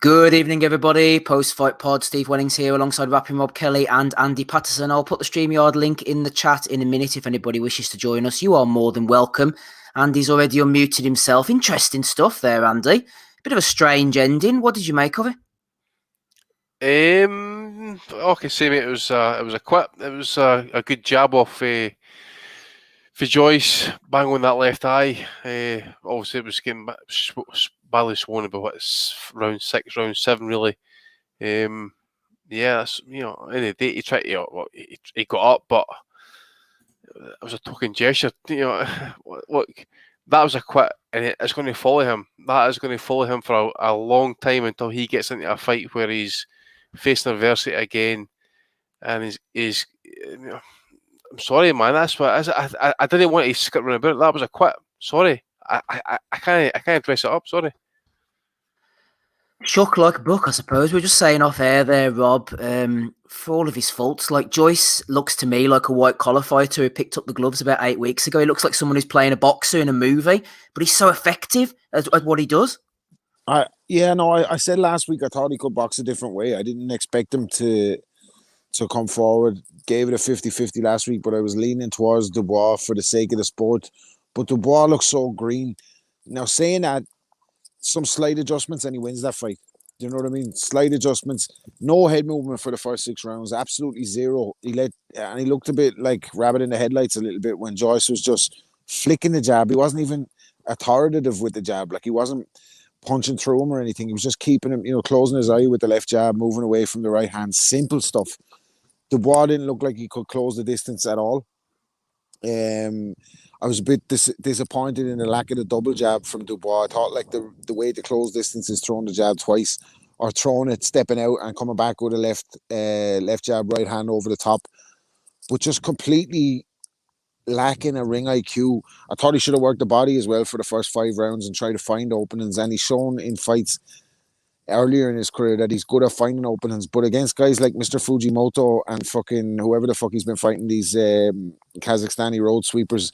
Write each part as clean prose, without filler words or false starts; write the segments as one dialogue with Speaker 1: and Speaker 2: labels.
Speaker 1: Good evening, everybody. Post-fight pod, Steve Wennings here alongside rapping Rob Kelly and Andy Patterson. I'll put the StreamYard link in the chat in a minute if anybody wishes to join us. You are more than welcome. Andy's already unmuted himself. Interesting stuff there, Andy. Bit of a strange ending. What did you make of it?
Speaker 2: Okay, same. It was a quit. It was a good jab off for Joyce, bang on that left eye. Obviously, it was getting badly swollen about round 6, round 7, really. That's, in the day he tried to, he got up, but it was a token gesture. Look, that was a quit, and it's going to follow him. That is going to follow him for a long time until he gets into a fight where he's facing adversity again, and he's I'm sorry, man. That's what I didn't want to skip around about it. That was a quit. Sorry, I can't dress it up. Sorry.
Speaker 1: Shook like a book, I suppose. We are just saying off air there, Rob, for all of his faults. Like, Joyce looks to me like a white-collar fighter who picked up the gloves about 8 weeks ago. He looks like someone who's playing a boxer in a movie, but he's so effective at what he does.
Speaker 3: I said last week I thought he could box a different way. I didn't expect him to come forward. Gave it a 50-50 last week, but I was leaning towards Dubois for the sake of the sport. But Dubois looks so green. Now, saying that, some slight adjustments and he wins that fight. Do you know what I mean? Slight adjustments. No head movement for the first 6 rounds. Absolutely zero. He looked a bit like rabbit in the headlights a little bit when Joyce was just flicking the jab. He wasn't even authoritative with the jab. Like, he wasn't punching through him or anything. He was just keeping him, closing his eye with the left jab, moving away from the right hand. Simple stuff. Dubois didn't look like he could close the distance at all. I was a bit disappointed in the lack of the double jab from Dubois. I thought like the way to close distance is throwing the jab twice or throwing it, stepping out and coming back with a left jab, right hand over the top. But just completely lacking a ring IQ. I thought he should have worked the body as well for the first 5 rounds and tried to find openings. And he's shown in fights earlier in his career that he's good at finding openings, but against guys like Mr. Fujimoto and fucking whoever the fuck he's been fighting, these Kazakhstani road sweepers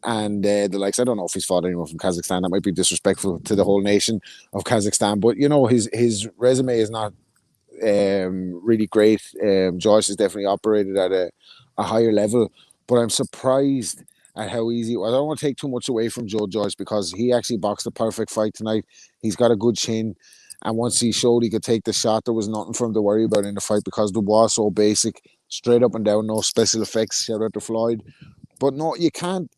Speaker 3: and the likes. I don't know if he's fought anyone from Kazakhstan. That might be disrespectful to the whole nation of Kazakhstan, but his resume is not really great. Joyce has definitely operated at a higher level, but I'm surprised at how easy it was. I don't want to take too much away from Joe Joyce because he actually boxed the perfect fight tonight. He's got a good chin. And once he showed he could take the shot, there was nothing for him to worry about in the fight because Dubois so basic, straight up and down, no special effects. Shout out to Floyd. But no, you can't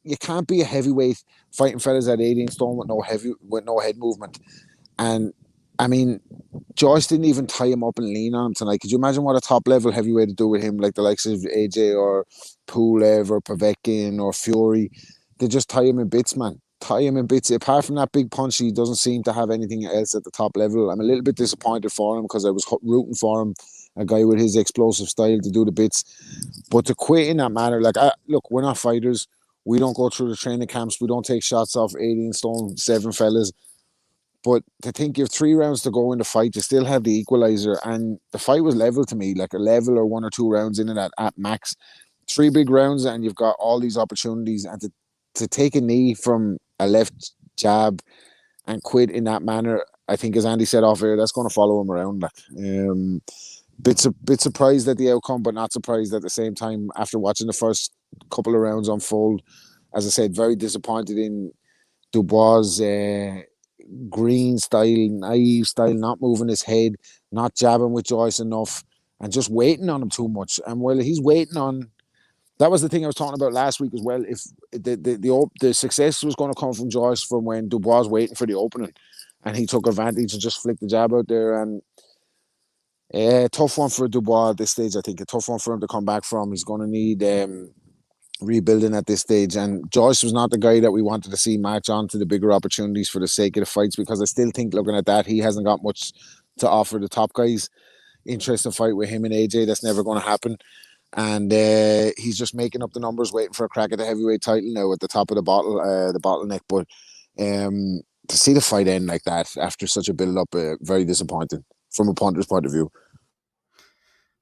Speaker 3: be a heavyweight fighting fellas at 18 stone with no head movement. And I mean, Joyce didn't even tie him up and lean on him tonight. Could you imagine what a top level heavyweight to do with him, like the likes of AJ or Pulev or Povetkin or Fury? They just tie him in bits, man. Tie him in bits. Apart from that big punch, he doesn't seem to have anything else at the top level. I'm a little bit disappointed for him because I was rooting for him, a guy with his explosive style to do the bits. But to quit in that manner, look, we're not fighters. We don't go through the training camps. We don't take shots off 18 stone 7 fellas. But to think you have 3 rounds to go in the fight, you still have the equalizer, and the fight was level to me, like a level or 1 or 2 rounds in it at max. 3 big rounds, and you've got all these opportunities, and to take a knee from a left jab and quit in that manner, I think, as Andy said off air, that's going to follow him around. Bit surprised at the outcome, but not surprised at the same time after watching the first couple of rounds unfold. As I said, very disappointed in Dubois' green style, naive style, not moving his head, not jabbing with Joyce enough, and just waiting on him too much. And while he's waiting on, that was the thing I was talking about last week as well. If the success was going to come from Joyce from when Dubois was waiting for the opening, and he took advantage and just flicked the jab out there. And tough one for Dubois at this stage. I think a tough one for him to come back from. He's going to need rebuilding at this stage. And Joyce was not the guy that we wanted to see match on to the bigger opportunities for the sake of the fights, because I still think, looking at that, he hasn't got much to offer the top guys. Interesting fight with him and AJ. That's never going to happen. And he's just making up the numbers, waiting for a crack at the heavyweight title now at the top of the bottleneck. But to see the fight end like that after such a build-up, very disappointing from a punter's point of view.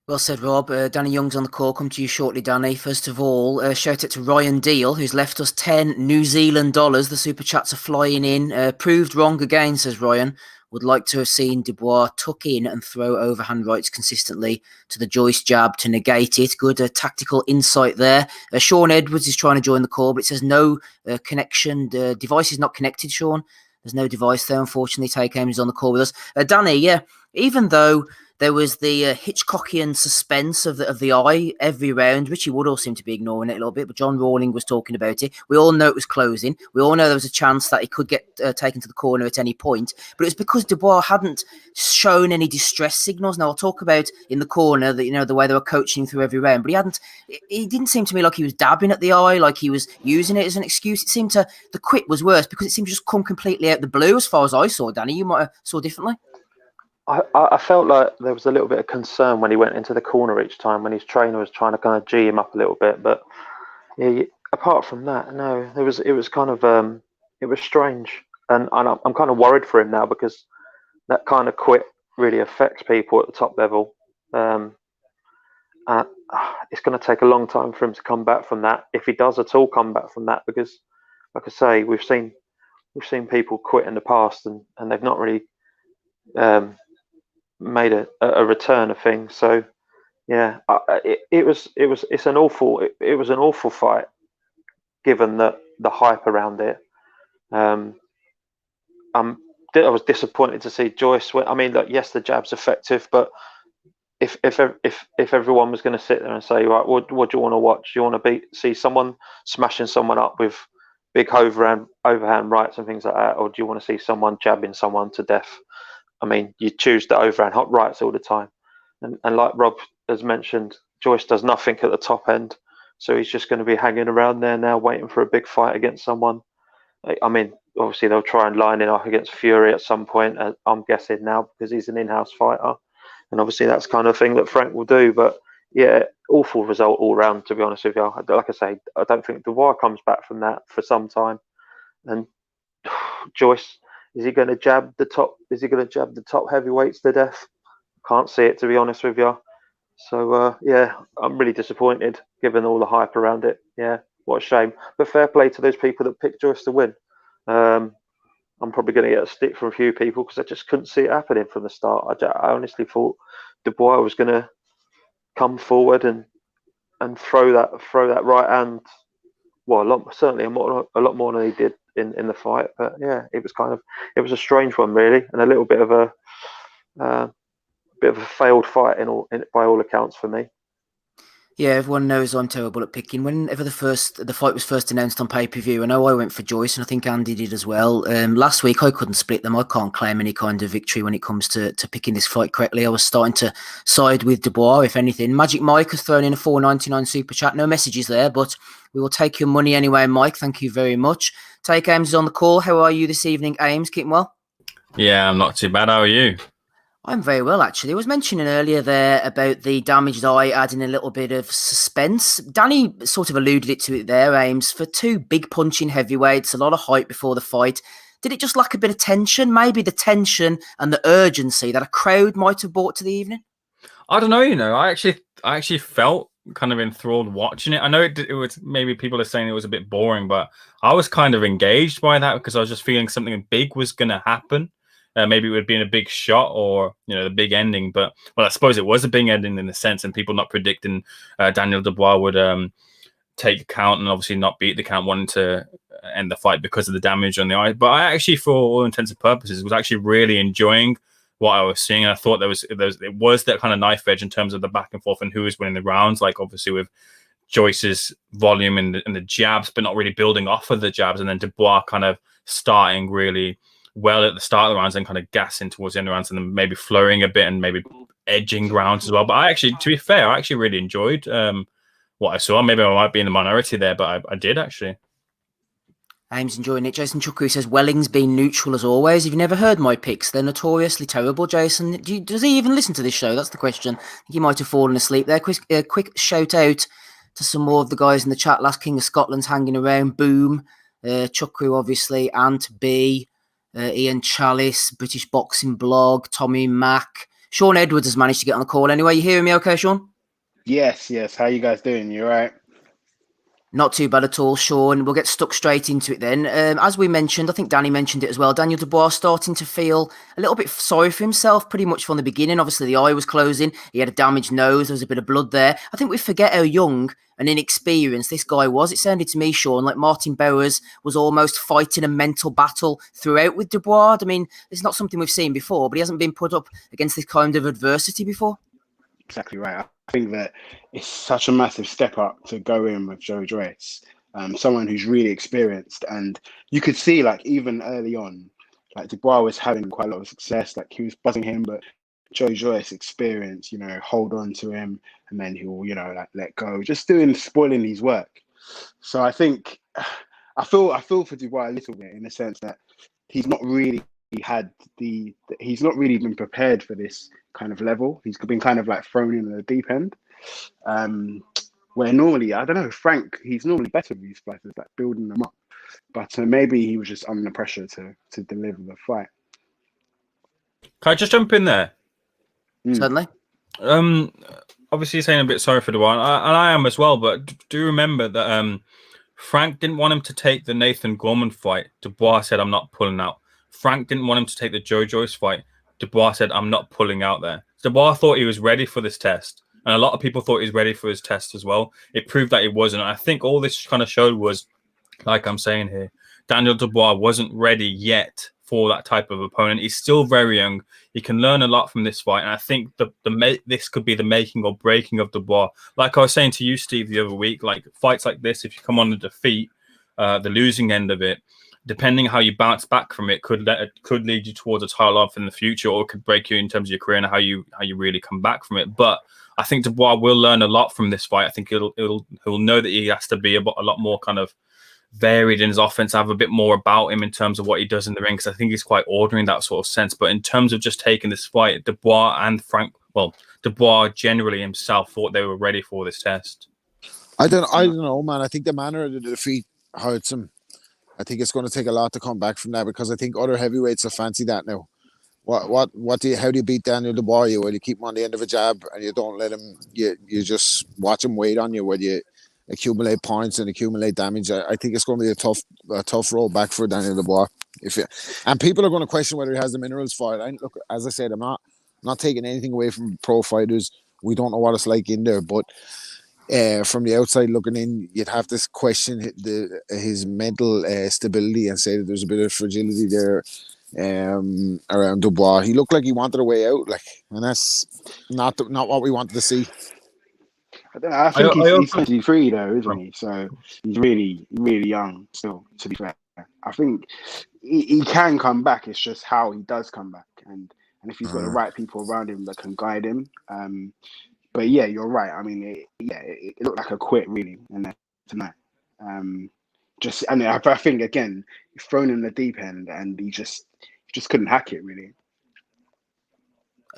Speaker 1: Well said, Rob. Danny Young's on the call. Come to you shortly, Danny. First of all, shout out to Ryan Deal, who's left us 10 New Zealand dollars. The super chats are flying in. Proved wrong again, says Ryan. would like to have seen Dubois tuck in and throw overhand rights consistently to the Joyce jab to negate it. Good tactical insight there. Sean Edwards is trying to join the call, but it says no connection. The device is not connected, Sean. There's no device there, unfortunately. Take Ames is on the call with us. Danny, yeah, even though there was the Hitchcockian suspense of the eye every round, Richie Woodall seemed to be ignoring it a little bit, but John Rawling was talking about it. We all know it was closing. We all know there was a chance that he could get taken to the corner at any point, but it was because Dubois hadn't shown any distress signals. Now, I'll talk about in the corner that, you know, the way they were coaching through every round, but he didn't seem to me like he was dabbing at the eye, like he was using it as an excuse. It seemed the quit was worse because it seemed to just come completely out the blue as far as I saw. Danny, you might have saw differently.
Speaker 4: I felt like there was a little bit of concern when he went into the corner each time when his trainer was trying to kind of G him up a little bit. But yeah, apart from that, no, it was kind of it was strange, and I'm kind of worried for him now because that kind of quit really affects people at the top level. It's going to take a long time for him to come back from that, if he does at all come back from that, because, like I say, we've seen people quit in the past and they've not really made a return of things. So yeah, it was an awful fight, given the hype around it. I was disappointed to see Joyce win. I mean, look, yes, the jab's effective, but if everyone was going to sit there and say, right, what do you want to watch? Do you want to see someone smashing someone up with big overhand rights and things like that, or do you want to see someone jabbing someone to death? I mean, you choose the overhand hot rights all the time, and like Rob has mentioned, Joyce does nothing at the top end, so he's just going to be hanging around there now, waiting for a big fight against someone. I mean, obviously they'll try and line it up against Fury at some point. I'm guessing now, because he's an in-house fighter, and obviously that's the kind of thing that Frank will do. But yeah, awful result all round, to be honest with you. Like I say, I don't think Dubois comes back from that for some time, and Joyce. Is he going to jab the top? Is he going to jab the top heavyweights to death? Can't see it, to be honest with you. So yeah, I'm really disappointed given all the hype around it. Yeah, what a shame. But fair play to those people that picked Joyce to win. I'm probably going to get a stick from a few people because I just couldn't see it happening from the start. I honestly thought Dubois was going to come forward and throw that right hand. Well, certainly a lot more than he did in the fight. But yeah, it was a strange one really, and a little bit of a failed fight by all accounts for me.
Speaker 1: Yeah, everyone knows I'm terrible at picking. Whenever the fight was first announced on pay-per-view, I know I went for Joyce, and I think Andy did as well. Last week, I couldn't split them. I can't claim any kind of victory when it comes to picking this fight correctly. I was starting to side with Dubois, if anything. Magic Mike has thrown in a $4.99 super chat. No messages there, but we will take your money anyway, Mike. Thank you very much. Take Ames is on the call. How are you this evening, Ames? Keeping well?
Speaker 5: Yeah, I'm not too bad. How are you?
Speaker 1: I'm very well, actually. I was mentioning earlier there about the damaged eye adding a little bit of suspense. Danny sort of alluded to it there, Ames. For two big punching heavyweights, a lot of hype before the fight. Did it just lack a bit of tension? Maybe the tension and the urgency that a crowd might have brought to the evening?
Speaker 5: I don't know, I actually felt kind of enthralled watching it. I know it was, maybe people are saying it was a bit boring, but I was kind of engaged by that because I was just feeling something big was going to happen. Maybe it would be in a big shot or, the big ending. But, well, I suppose it was a big ending in a sense, and people not predicting Daniel Dubois would take the count and obviously not beat the count, wanting to end the fight because of the damage on the eye. But I actually, for all intents and purposes, was actually really enjoying what I was seeing. And I thought it was that kind of knife edge in terms of the back and forth and who was winning the rounds, like obviously with Joyce's volume and the jabs, but not really building off of the jabs. And then Dubois kind of starting really well at the start of the rounds and kind of gassing towards the end of the rounds and then maybe flowing a bit and maybe edging rounds as well. But to be fair, I actually really enjoyed what I saw. Maybe I might be in the minority there, but I did actually.
Speaker 1: Ames enjoying it. Jason Chukwu says, Welling's been neutral as always. If you've never heard my picks, they're notoriously terrible, Jason. Does he even listen to this show? That's the question. I think he might have fallen asleep there. Quick shout out to some more of the guys in the chat. Last King of Scotland's hanging around. Boom. Chukwu, obviously. Ant B. Ian Chalice, British Boxing Blog, Tommy Mack. Sean Edwards has managed to get on the call anyway. You hearing me okay, Sean?
Speaker 6: Yes. How you guys doing? You all right?
Speaker 1: Not too bad at all, Sean. We'll get stuck straight into it then. As we mentioned, I think Danny mentioned it as well. Daniel Dubois starting to feel a little bit sorry for himself pretty much from the beginning. Obviously, the eye was closing. He had a damaged nose. There was a bit of blood there. I think we forget how young and inexperienced this guy was. It sounded to me, Sean, like Martin Bowers was almost fighting a mental battle throughout with Dubois. I mean, it's not something we've seen before, but he hasn't been put up against this kind of adversity before.
Speaker 6: Exactly right. I think that it's such a massive step up to go in with Joyce, someone who's really experienced, and you could see like even early on, like Dubois was having quite a lot of success. Like he was buzzing him, but Joyce experience, hold on to him, and then he'll like let go, just spoiling his work. So I think I feel for Dubois a little bit in the sense that he's not really he's not really been prepared for this kind of level. He's been kind of like thrown in the deep end. Where normally, I don't know, Frank, he's normally better with these fighters, like building them up. But maybe he was just under pressure to deliver the fight.
Speaker 5: Can I just jump in there?
Speaker 1: Certainly.
Speaker 5: Obviously, you're saying a bit sorry for Dubois, and I am as well. But do remember that Frank didn't want him to take the Nathan Gorman fight. Dubois said, "I'm not pulling out." Frank didn't want him to take the Joyce fight. Dubois said, "I'm not pulling out there." Dubois thought he was ready for this test, and a lot of people thought he was ready for his test as well. It proved that he wasn't. I think all this kind of showed was, like I'm saying here, Daniel Dubois wasn't ready yet for that type of opponent. He's still very young. He can learn a lot from this fight, and I think this could be the making or breaking of Dubois. Like I was saying to you, Steve, the other week, like fights like this, if you come on the defeat, the losing end of it, depending how you bounce back from it, could lead you towards a title off in the future, or it could break you in terms of your career and how you really come back from it. But I think Dubois will learn a lot from this fight. I think he'll know that he has to be a lot more kind of varied in his offense, have a bit more about him in terms of what he does in the ring, because I think he's quite ordinary in that sort of sense. But in terms of just taking this fight, Dubois and Frank, well, Dubois generally himself thought they were ready for this test.
Speaker 3: I don't know, man. I think the manner of the defeat hurts him. I think it's going to take a lot to come back from that, because I think other heavyweights will fancy that now. How do you beat Daniel Dubois? You keep him on the end of a jab and you don't let him. You just watch him wait on you where you accumulate points and accumulate damage. I think it's going to be a tough road back for Daniel Dubois. And people are going to question whether he has the minerals for it. Look, as I said, I'm not taking anything away from pro fighters. We don't know what it's like in there, but from the outside looking in, you'd have to question his mental stability and say that there's a bit of fragility there around Dubois. He looked like he wanted a way out, and that's not what we wanted to see.
Speaker 6: I don't know. I think he's 23 though, isn't he? So he's really, really young still, to be fair. I think he can come back. It's just how he does come back, and if he's got the right people around him that can guide him. But yeah, you're right. I mean, it looked like a quit really tonight. I think again, he's thrown in the deep end, and he just couldn't hack it really.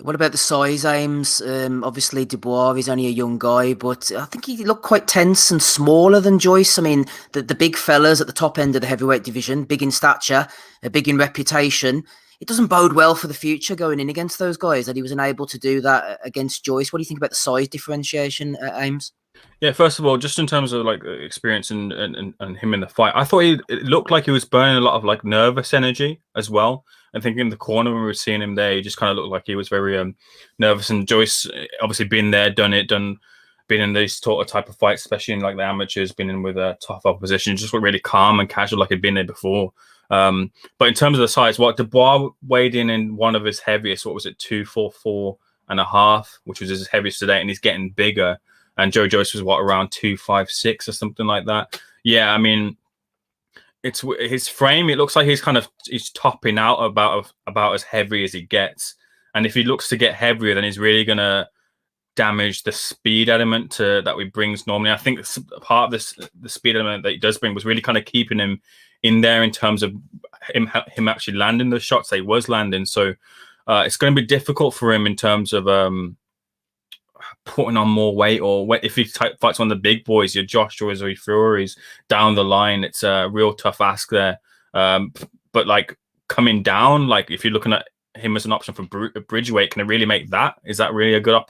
Speaker 1: What about the size, Ames? Obviously, Dubois is only a young guy, but I think he looked quite tense and smaller than Joyce. I mean, the big fellas at the top end of the heavyweight division, big in stature, big in reputation. It doesn't bode well for the future going in against those guys that he was unable to do that against Joyce. What do you think about the size differentiation, Ames?
Speaker 5: Yeah, first of all, just in terms of like experience and him in the fight, I thought it looked like he was burning a lot of like nervous energy as well. I think in the corner when we were seeing him there, he just kind of looked like he was very nervous. And Joyce, obviously been there, been in these sort of type of fights, especially in like the amateurs, been in with a tough opposition, just looked really calm and casual like he'd been there before. But in terms of the size, Dubois weighed in one of his heaviest, 244.5, which was his heaviest today, and he's getting bigger. And Joyce was around 256 or something like that. Yeah, I mean, it's his frame. It looks like he's topping out about as heavy as he gets. And if he looks to get heavier, then he's really gonna damage the speed element that he brings normally. I think part of the speed element that he does bring was really kind of keeping him in there in terms of him actually landing the shots that he was landing. So it's going to be difficult for him in terms of putting on more weight, or if he fights one of the big boys, your Joshua's or your Fury's down the line. It's a real tough ask there. But like coming down, like if you're looking at him as an option for bridge weight, can it really make that? Is that really a good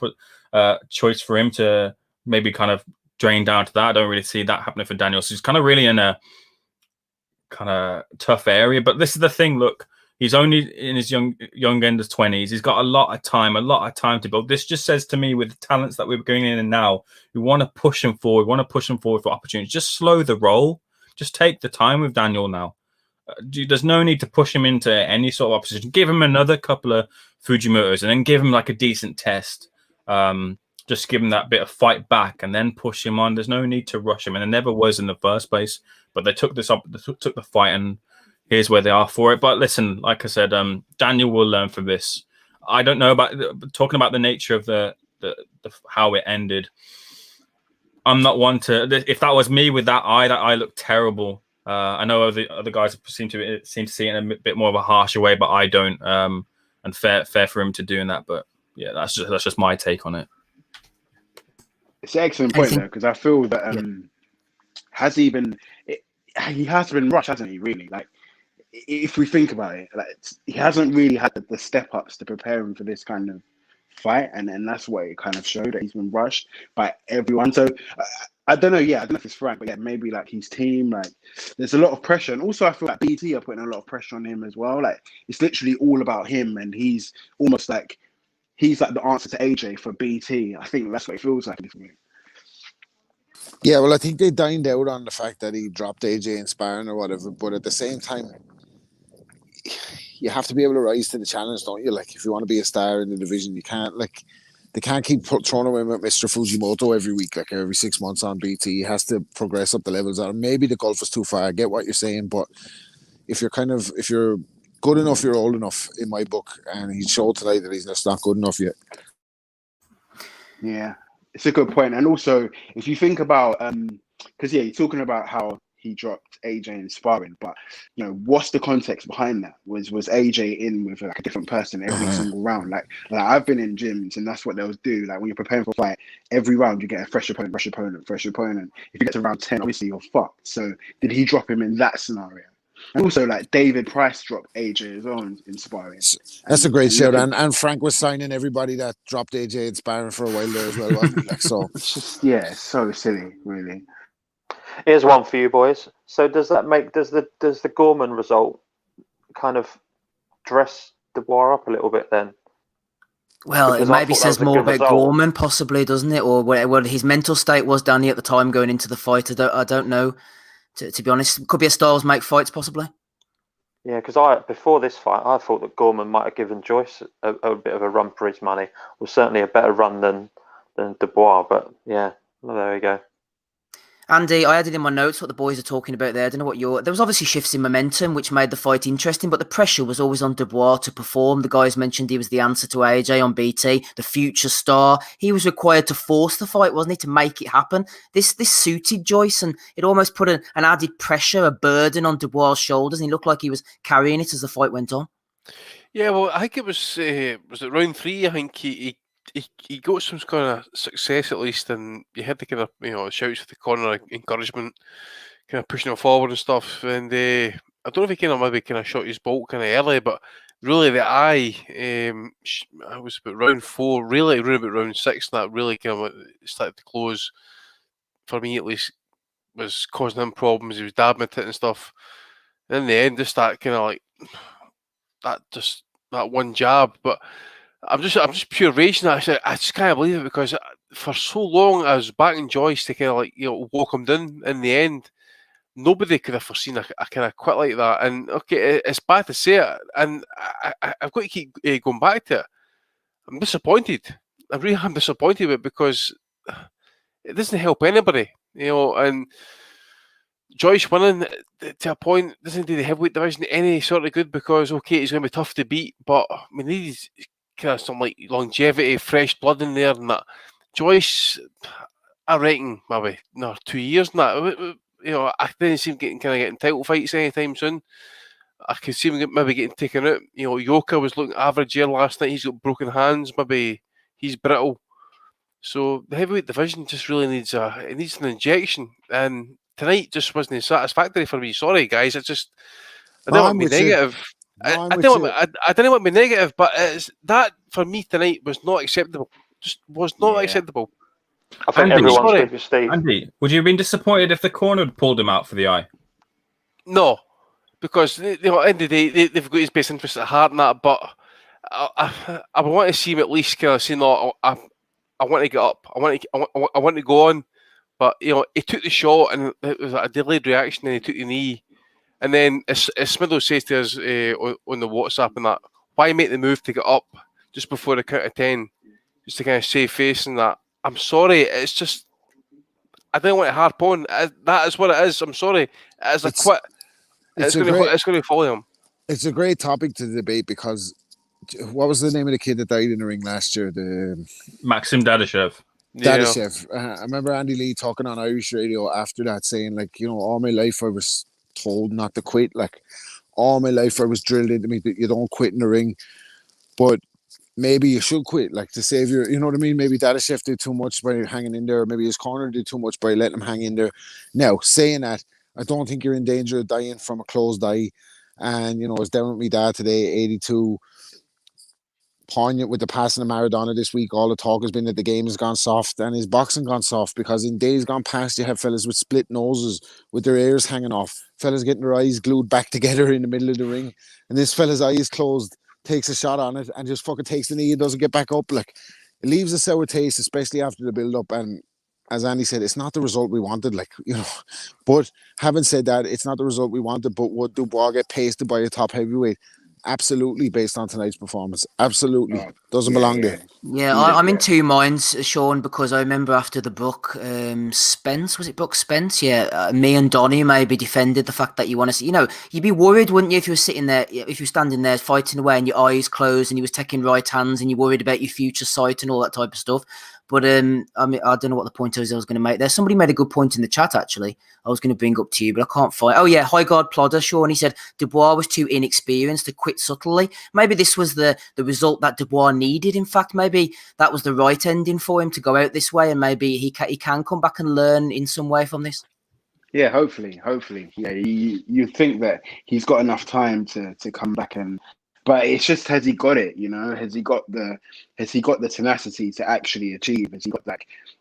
Speaker 5: choice for him to maybe kind of drain down to that. I don't really see that happening for Daniel. So he's kind of really in a kind of tough area. But this is the thing. Look, he's only in his young end of 20s. He's got a lot of time to build. This just says to me, with the talents that we're going in and now, we want to push him forward. We want to push him forward for opportunities. Just slow the roll. Just take the time with Daniel now. There's no need to push him into any sort of opposition. Give him another couple of Fujimotos and then give him like a decent test. Just give him that bit of fight back and then push him on. There's no need to rush him, and there never was in the first place. But they took this up, took the fight, and here's where they are for it. But listen, like I said, Daniel will learn from this. I don't know about talking about the nature of the how it ended. I'm not one to. If that was me with that eye looked terrible. I know other guys seem to see it in a bit more of a harsher way, but I don't. And fair for him to doing that. But yeah, that's just my take on it.
Speaker 6: It's an excellent point though, because I feel that he has been rushed, hasn't he? Really, like if we think about it, like he hasn't really had the step ups to prepare him for this kind of fight, and that's what it kind of showed, that he's been rushed by everyone. So I don't know. Yeah, I don't know if it's Frank, but yeah, maybe like his team. Like there's a lot of pressure, and also I feel like BT are putting a lot of pressure on him as well. Like it's literally all about him, and he's almost like he's like the answer to AJ for BT. I think that's what it feels like this week.
Speaker 3: Yeah, well, I think they dined out on the fact that he dropped AJ in sparring or whatever, but at the same time, you have to be able to rise to the challenge, don't you? Like, if you want to be a star in the division, you can't, like, they can't keep throwing away with Mr. Fujimoto every week, like every 6 months on BT. He has to progress up the levels. Maybe the golf is too far. I get what you're saying, but if you're good enough, you're old enough in my book, and he showed tonight that he's just not good enough yet.
Speaker 6: Yeah, it's a good point. And also, if you think about, because you're talking about how he dropped AJ in sparring, but you know, what's the context behind that? Was AJ in with like a different person every single round? Like I've been in gyms, and that's what they'll do. Like when you're preparing for a fight, every round you get a fresh opponent. If you get to round 10, obviously you're fucked. So did he drop him in that scenario? And also, like David Price dropped AJ as well in sparring.
Speaker 3: That's a great shout. And Frank was signing everybody that dropped AJ in sparring for a while there as well, wasn't he? Like, so
Speaker 6: it's just, yeah, it's so silly, really.
Speaker 4: Here's one for you boys. So does the Gorman result kind of dress Dubois up a little bit then?
Speaker 1: Well,
Speaker 4: Because
Speaker 1: it maybe says more about
Speaker 4: result.
Speaker 1: Gorman, possibly, doesn't it? Or what his mental state was, Danny, at the time going into the fight. I don't know. To be honest, could be a styles make fights, possibly.
Speaker 4: Yeah, because before this fight, I thought that Gorman might have given Joyce a bit of a run for his money. Was certainly a better run than Dubois. But yeah, well, there we go.
Speaker 1: Andy, I added in my notes what the boys are talking about there. I don't know what there was obviously shifts in momentum, which made the fight interesting, but the pressure was always on Dubois to perform. The guys mentioned he was the answer to AJ on BT, the future star. He was required to force the fight, wasn't he, to make it happen? This suited Joyce, and it almost put an added pressure, a burden on Dubois' shoulders, and he looked like he was carrying it as the fight went on.
Speaker 2: Yeah, well, I think it was it round 3? I think he got some kind of success at least, and you had the kind of shouts at the corner, encouragement, kind of pushing him forward and stuff. And I don't know if he kind of shot his bolt kind of early, but really the eye, I was about round 4, really around about round 6, and that really kind of started to close for me at least, was causing him problems. He was dabbing at it and stuff. And in the end, just that kind of like that one jab, but. I'm just pure raging. I just can't believe it, because for so long I was backing Joyce to kind of walk him down. In the end, nobody could have foreseen a kind of quit like that. And okay, it's bad to say it, and I've got to keep going back to it. I'm disappointed. I really am disappointed with it, because it doesn't help anybody, and Joyce winning to a point doesn't do the heavyweight division any sort of good, because okay, he's going to be tough to beat, but we need kind of some like longevity, fresh blood in there, and that. Joyce, I reckon maybe 2 years and that. I didn't see him getting title fights anytime soon. I could see him maybe getting taken out. Yoka was looking average here last night. He's got broken hands. Maybe he's brittle. So the heavyweight division just really needs an injection. And tonight just wasn't satisfactory for me. Sorry, guys. I don't want to be negative. I don't want to be negative, but that for me tonight was not acceptable. Just was not acceptable.
Speaker 4: I think
Speaker 5: Andy,
Speaker 4: everyone's
Speaker 2: sorry.
Speaker 4: with Steve.
Speaker 5: Andy, would you have been disappointed if the corner had pulled him out for the eye?
Speaker 2: No, because at the end of the day, they've got his best interest at heart and that. But I want to see him at least kind of saying, "No, I want to get up. I want to go on." But he took the shot and it was a delayed reaction, and he took the knee. And then, as Smiddle says to us on the WhatsApp and that, why make the move to get up just before the count of 10, just to kind of save face and that? I'm sorry, it's just I don't want to harp on. That is what it is. I'm sorry. As a quit, it's going to follow him.
Speaker 3: It's a great topic to debate because what was the name of the kid that died in the ring last year? The
Speaker 5: Maxim Dadashev.
Speaker 3: Dadashev. I remember Andy Lee talking on Irish radio after that, saying like, all my life I was told not to quit. Like all my life I was drilled into me that you don't quit in the ring, but maybe you should quit, like to save your, you know what I mean? Maybe Dadashev did too much by hanging in there, or maybe his corner did too much by letting him hang in there. Now, saying that, I don't think you're in danger of dying from a closed eye. And, I was down with my dad today, 82. Poignant with the passing of Maradona this week. All the talk has been that the game has gone soft and his boxing gone soft, because in days gone past you have fellas with split noses with their ears hanging off, fellas getting their eyes glued back together in the middle of the ring, and this fella's eyes closed takes a shot on it and just fucking takes the knee and doesn't get back up. Like, it leaves a sour taste, especially after the build up. And as Andy said, it's not the result we wanted, but having said that, it's not the result we wanted. But would Dubois get pasted by a top heavyweight? Absolutely, based on tonight's performance. Absolutely. Doesn't belong there.
Speaker 1: Yeah, I'm in two minds, Sean, because I remember after the Brook Spence, was it Brook Spence? Yeah, me and Donny maybe defended the fact that you want to see, you'd be worried, wouldn't you, if you were sitting there, if you were standing there fighting away and your eyes closed and you was taking right hands and you're worried about your future sight and all that type of stuff. But I mean, I don't know what the point is I was going to make there. Somebody made a good point in the chat, actually. I was going to bring up to you, but I can't find. Oh, yeah, High Guard Plodder, Sean. He said Dubois was too inexperienced to quit subtly. Maybe this was the result that Dubois needed. In fact, maybe that was the right ending for him to go out this way, and maybe he can come back and learn in some way from this.
Speaker 6: Yeah, hopefully. Yeah, you think that he's got enough time to come back but it's just, has he got it? Has he got the tenacity to actually achieve? Has he got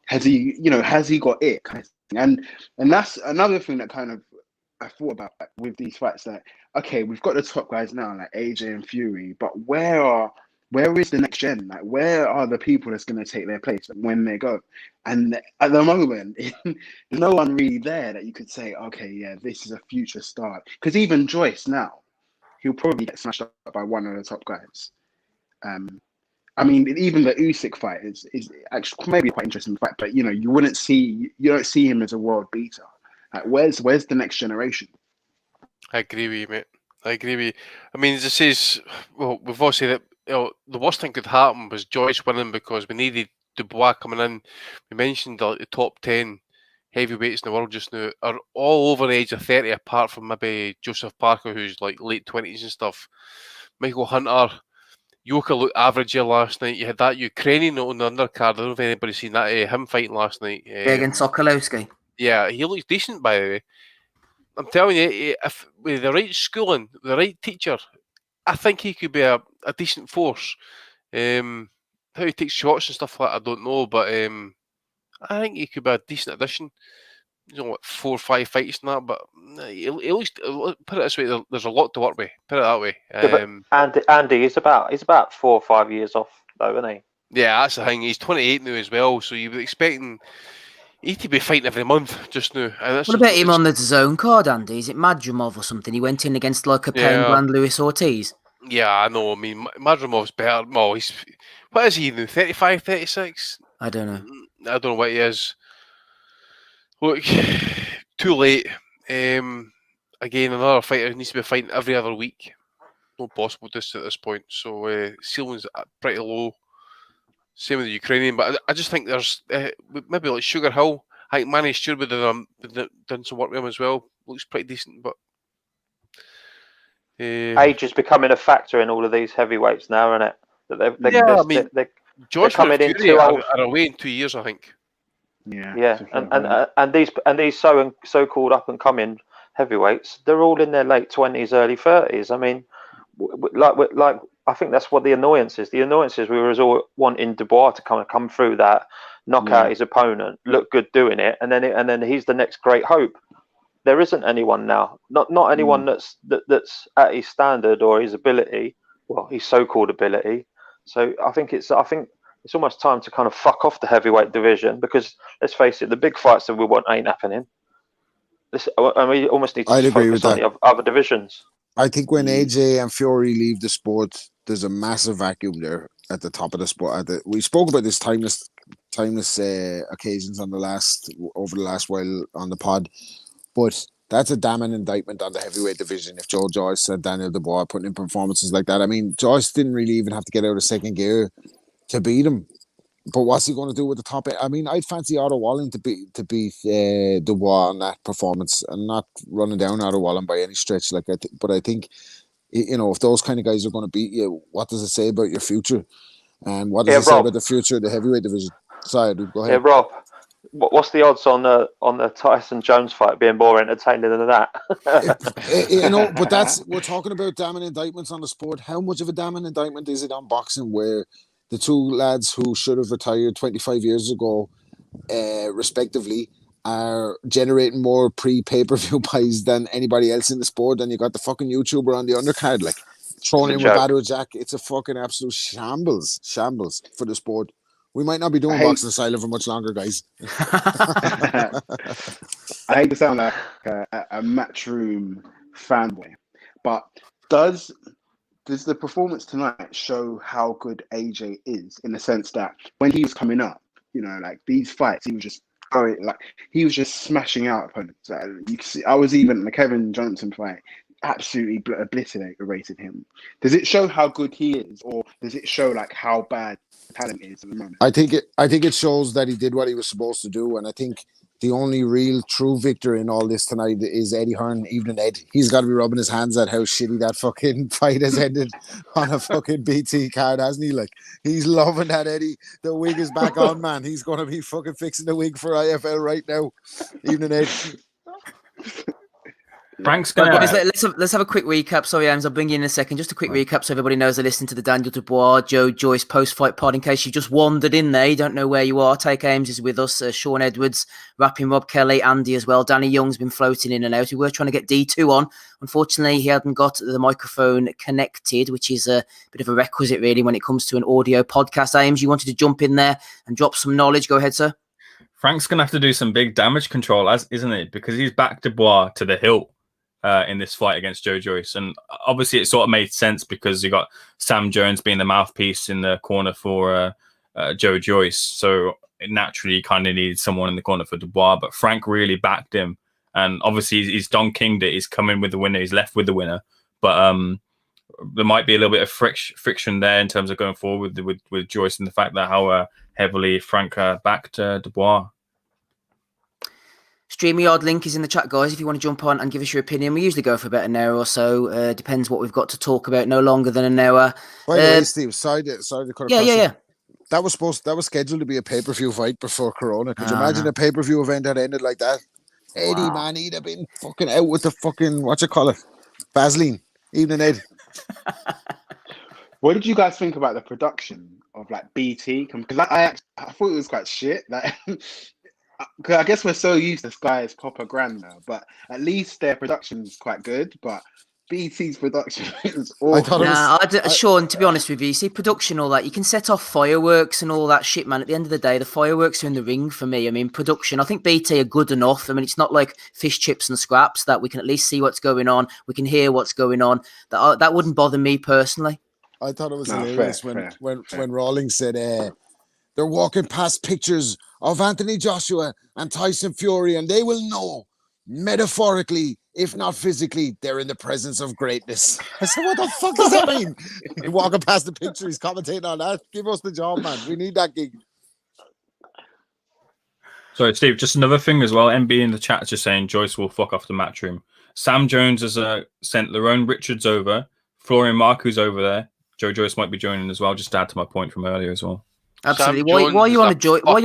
Speaker 6: has he got it? Kind of thing. And that's another thing that kind of I thought about with these fights. That okay, we've got the top guys now, like AJ and Fury, but where is the next gen? Like, where are the people that's going to take their place when they go? And at the moment, there's no one really there that you could say, okay, yeah, this is a future star. Because even Joyce now, he'll probably get smashed up by one of the top guys. I mean, even the Usyk fight is actually maybe quite interesting fight, but you don't see him as a world beater. Like, where's the next generation?
Speaker 2: I agree with you, mate. I agree with you. I mean, as it says, well, we've all said that the worst thing could happen was Joyce winning, because we needed Dubois coming in. We mentioned the top 10 heavyweights in the world just now are all over the age of 30, apart from maybe Joseph Parker, who's like late 20s and stuff. Michael Hunter, Yoka looked average here last night. You had that Ukrainian on the undercard. I don't know if anybody's seen that, him fighting last night.
Speaker 1: Against Sokolowski.
Speaker 2: Yeah, he looks decent, by the way. I'm telling you, if with the right schooling, the right teacher, I think he could be a decent force. How he takes shots and stuff like that, I don't know, but I think he could be a decent addition. 4 or 5 fights and that, but at least put it this way, there's a lot to work with. Put it that way.
Speaker 4: Andy, he's about 4 or 5 years off, though, isn't he?
Speaker 2: Yeah, that's the thing. He's 28 now as well, so you would expecting he to be fighting every month just now.
Speaker 1: What about him on the zone card, Andy? Is it Madrimov or something? He went in against like a Brand Luis Ortiz.
Speaker 2: Yeah, I know. I mean, Madrimov's better. Well, what is he now? 35, 36?
Speaker 1: I don't know.
Speaker 2: I don't know what he is. Look, too late. Again, another fighter needs to be fighting every other week. Not possible just at this point. So ceiling's pretty low. Same with the Ukrainian, but I just think there's maybe like Sugar Hill. I think Manny Stewart would have done some work with him as well. Looks pretty decent, but
Speaker 4: age is becoming a factor in all of these heavyweights now, isn't it? They're
Speaker 2: Josh
Speaker 4: coming in too old.
Speaker 2: are away in 2 years, I think.
Speaker 4: Yeah, and these so-called up and coming heavyweights, they're all in their late 20s, early 30s. I mean, like I think that's what the annoyance is. The annoyance is we were all wanting Dubois to come through that, knock out his opponent, look good doing it, and then he's the next great hope. There isn't anyone now. Not anyone that's at his standard or his ability. Well, his so-called ability. So I think it's almost time to kind of fuck off the heavyweight division, because let's face it, the big fights that we want ain't happening. And we almost need to focus on the other divisions.
Speaker 3: I think when AJ and Fury leave the sport, there's a massive vacuum there at the top of the sport. We spoke about this timeless occasions over the last while on the pod, but that's a damning indictment on the heavyweight division. If Joyce and Daniel Dubois putting in performances like that, I mean, Joyce didn't really even have to get out of second gear to beat him. But what's he going to do with the top eight? I mean, I'd fancy Otto Walling to beat Dubois on that performance, and not running down Otto Walling by any stretch. But I think, if those kind of guys are going to beat you, what does it say about your future? And what does it say about the future of the heavyweight division? Sorry, dude, go ahead.
Speaker 4: Yeah, Rob, what's the odds on the Tyson Jones fight being more entertaining than that?
Speaker 3: But we're talking about damning indictments on the sport. How much of a damning indictment is it on boxing, where the two lads who should have retired 25 years ago, respectively, are generating more pay-per-view buys than anybody else in the sport? And you got the fucking YouTuber on the undercard, like, thrown in with Battle Jack. It's a fucking absolute shambles for the sport. We might not be doing boxing silent for much longer, guys.
Speaker 6: I hate to sound like a Matchroom fanboy, but does the performance tonight show how good AJ is, in the sense that when he was coming up, like these fights, he was just he was just smashing out opponents. You can see, I was even the Kevin Johnson fight, absolutely obliterated him. Does it show how good he is, or does it show like how bad talent is at the moment?
Speaker 3: I think it shows that he did what he was supposed to do, and I think the only real true victor in all this tonight is Eddie Hearn, Evening Ed. He's got to be rubbing his hands at how shitty that fucking fight has ended on a fucking BT card, hasn't he? Like, he's loving that, Eddie. The wig is back on, man. He's going to be fucking fixing the wig for IFL right now. Evening Ed.
Speaker 5: Frank's gonna.
Speaker 1: Let's have a quick recap. Sorry, Ames, I'll bring you in a second. Just a quick recap so everybody knows they listen to the Daniel Dubois, Joyce post-fight pod. In case you just wandered in there, you don't know where you are. Take Ames is with us. Sean Edwards, rapping Rob Kelly, Andy as well. Danny Young's been floating in and out. We were trying to get D2 on. Unfortunately, he hadn't got the microphone connected, which is a bit of a requisite, really, when it comes to an audio podcast. Ames, you wanted to jump in there and drop some knowledge. Go ahead, sir.
Speaker 5: Frank's gonna have to do some big damage control, isn't it? Because he's backed Dubois to the hilt in this fight against Joe Joyce. And obviously it sort of made sense because you got Sam Jones being the mouthpiece in the corner for Joe Joyce. So it naturally kind of needed someone in the corner for Dubois, but Frank really backed him. And obviously he's Don King'd it. He's coming with the winner. He's left with the winner. But there might be a little bit of friction there in terms of going forward with Joyce, and the fact that how heavily Frank backed Dubois.
Speaker 1: StreamYard link is in the chat, guys, if you want to jump on and give us your opinion. We usually go for about an hour or so. Depends what we've got to talk about. No longer than an hour.
Speaker 3: By the way, Steve, sorry to cut across.
Speaker 1: Yeah.
Speaker 3: That was scheduled to be a pay-per-view fight before Corona. Could you imagine a pay-per-view event that ended like that? Eddie, man, he'd have been fucking out with the fucking, Vaseline. Evening, Ed.
Speaker 6: What did you guys think about the production of like BT? Because I thought it was quite shit. Like, cause I guess we're so used to Sky's proper grand now, but at least their production is quite good. But BT's production is awful.
Speaker 1: Sean, to be honest with you, see, production, all that, you can set off fireworks and all that shit, man. At the end of the day, the fireworks are in the ring for me. I mean, production, I think BT are good enough. I mean, it's not like fish, chips and scraps that we can at least see what's going on. We can hear what's going on. That wouldn't bother me personally.
Speaker 3: I thought it was hilarious when Rawlings said they're walking past pictures of Anthony Joshua and Tyson Fury, and they will know, metaphorically, if not physically, they're in the presence of greatness. I said, what the fuck does that mean? Walking past the picture, he's commentating on that. Give us the job, man. We need that gig.
Speaker 5: Sorry, Steve, just another thing as well. MB in the chat is just saying Joyce will fuck off the Matchroom. Sam Jones has sent Lerone Richards over. Florian Marco's over there. Joe Joyce might be joining as well, just to add to my point from earlier as well.
Speaker 1: Absolutely. Why are you on a Joyce point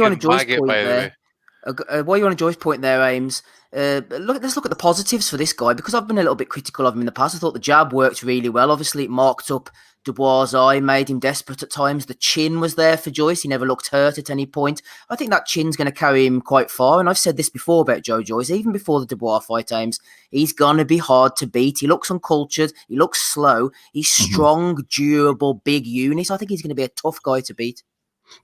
Speaker 1: there? While you're on Joy's point there, Ames, let's look at the positives for this guy, because I've been a little bit critical of him in the past. I thought the jab worked really well. Obviously, it marked up Dubois' eye, made him desperate at times. The chin was there for Joyce. He never looked hurt at any point. I think that chin's going to carry him quite far. And I've said this before about Joe Joyce, even before the Dubois fight, Ames. He's going to be hard to beat. He looks uncultured. He looks slow. He's strong, durable, big unit. I think he's going to be a tough guy to beat.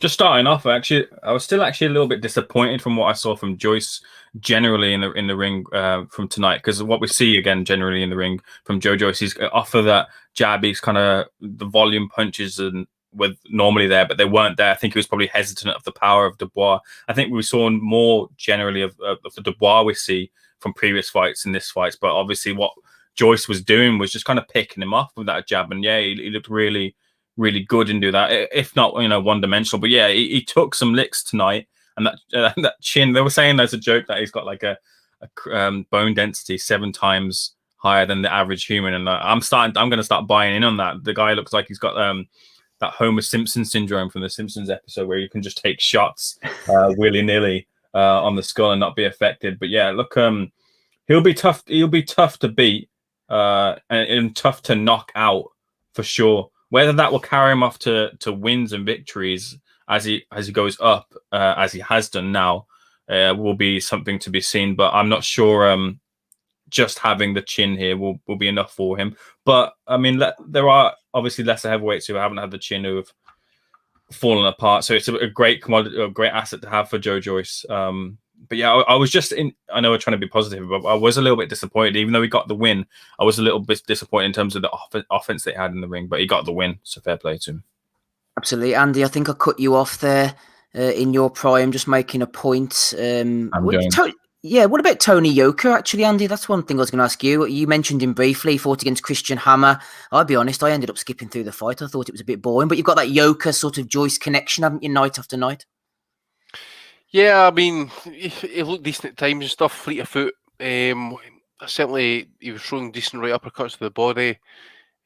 Speaker 5: Just starting off, I was still actually a little bit disappointed from what I saw from Joyce generally in the ring from tonight, because what we see again generally in the ring from Joe Joyce, he's off of that jab, he's kind of the volume punches and with normally there, but they weren't there. I think he was probably hesitant of the power of Dubois. I think we saw more generally of the Dubois we see from previous fights in this fight, but obviously what Joyce was doing was just kind of picking him off with that jab, and yeah, he looked really good and do that, if not one-dimensional. But yeah, he took some licks tonight, and that chin, they were saying there's a joke that he's got like a bone density 7 times higher than the average human, and I'm going to start buying in on that. The guy looks like he's got that Homer Simpson syndrome from the Simpsons episode, where you can just take shots willy-nilly on the skull and not be affected. But yeah, look, he'll be tough to beat and tough to knock out for sure. Whether that will carry him off to wins and victories as he goes up, as he has done now, will be something to be seen. But I'm not sure just having the chin here will be enough for him. But I mean, there are obviously lesser heavyweights who haven't had the chin, who have fallen apart. So it's a great commodity, a great asset to have for Joe Joyce. But yeah, I was just I know we're trying to be positive, but I was a little bit disappointed. Even though he got the win, I was a little bit disappointed in terms of the offense they had in the ring, but he got the win, so fair play to him.
Speaker 1: Absolutely. Andy, I think I cut you off there in your prime, just making a point. What about Tony Yoka, actually, Andy? That's one thing I was going to ask you. You mentioned him briefly. He fought against Christian Hammer. I'll be honest, I ended up skipping through the fight. I thought it was a bit boring, but you've got that Yoka sort of Joyce connection, haven't you, night after night?
Speaker 2: Yeah, I mean, he looked decent at times and stuff, fleet of foot. Certainly, he was throwing decent right uppercuts to the body.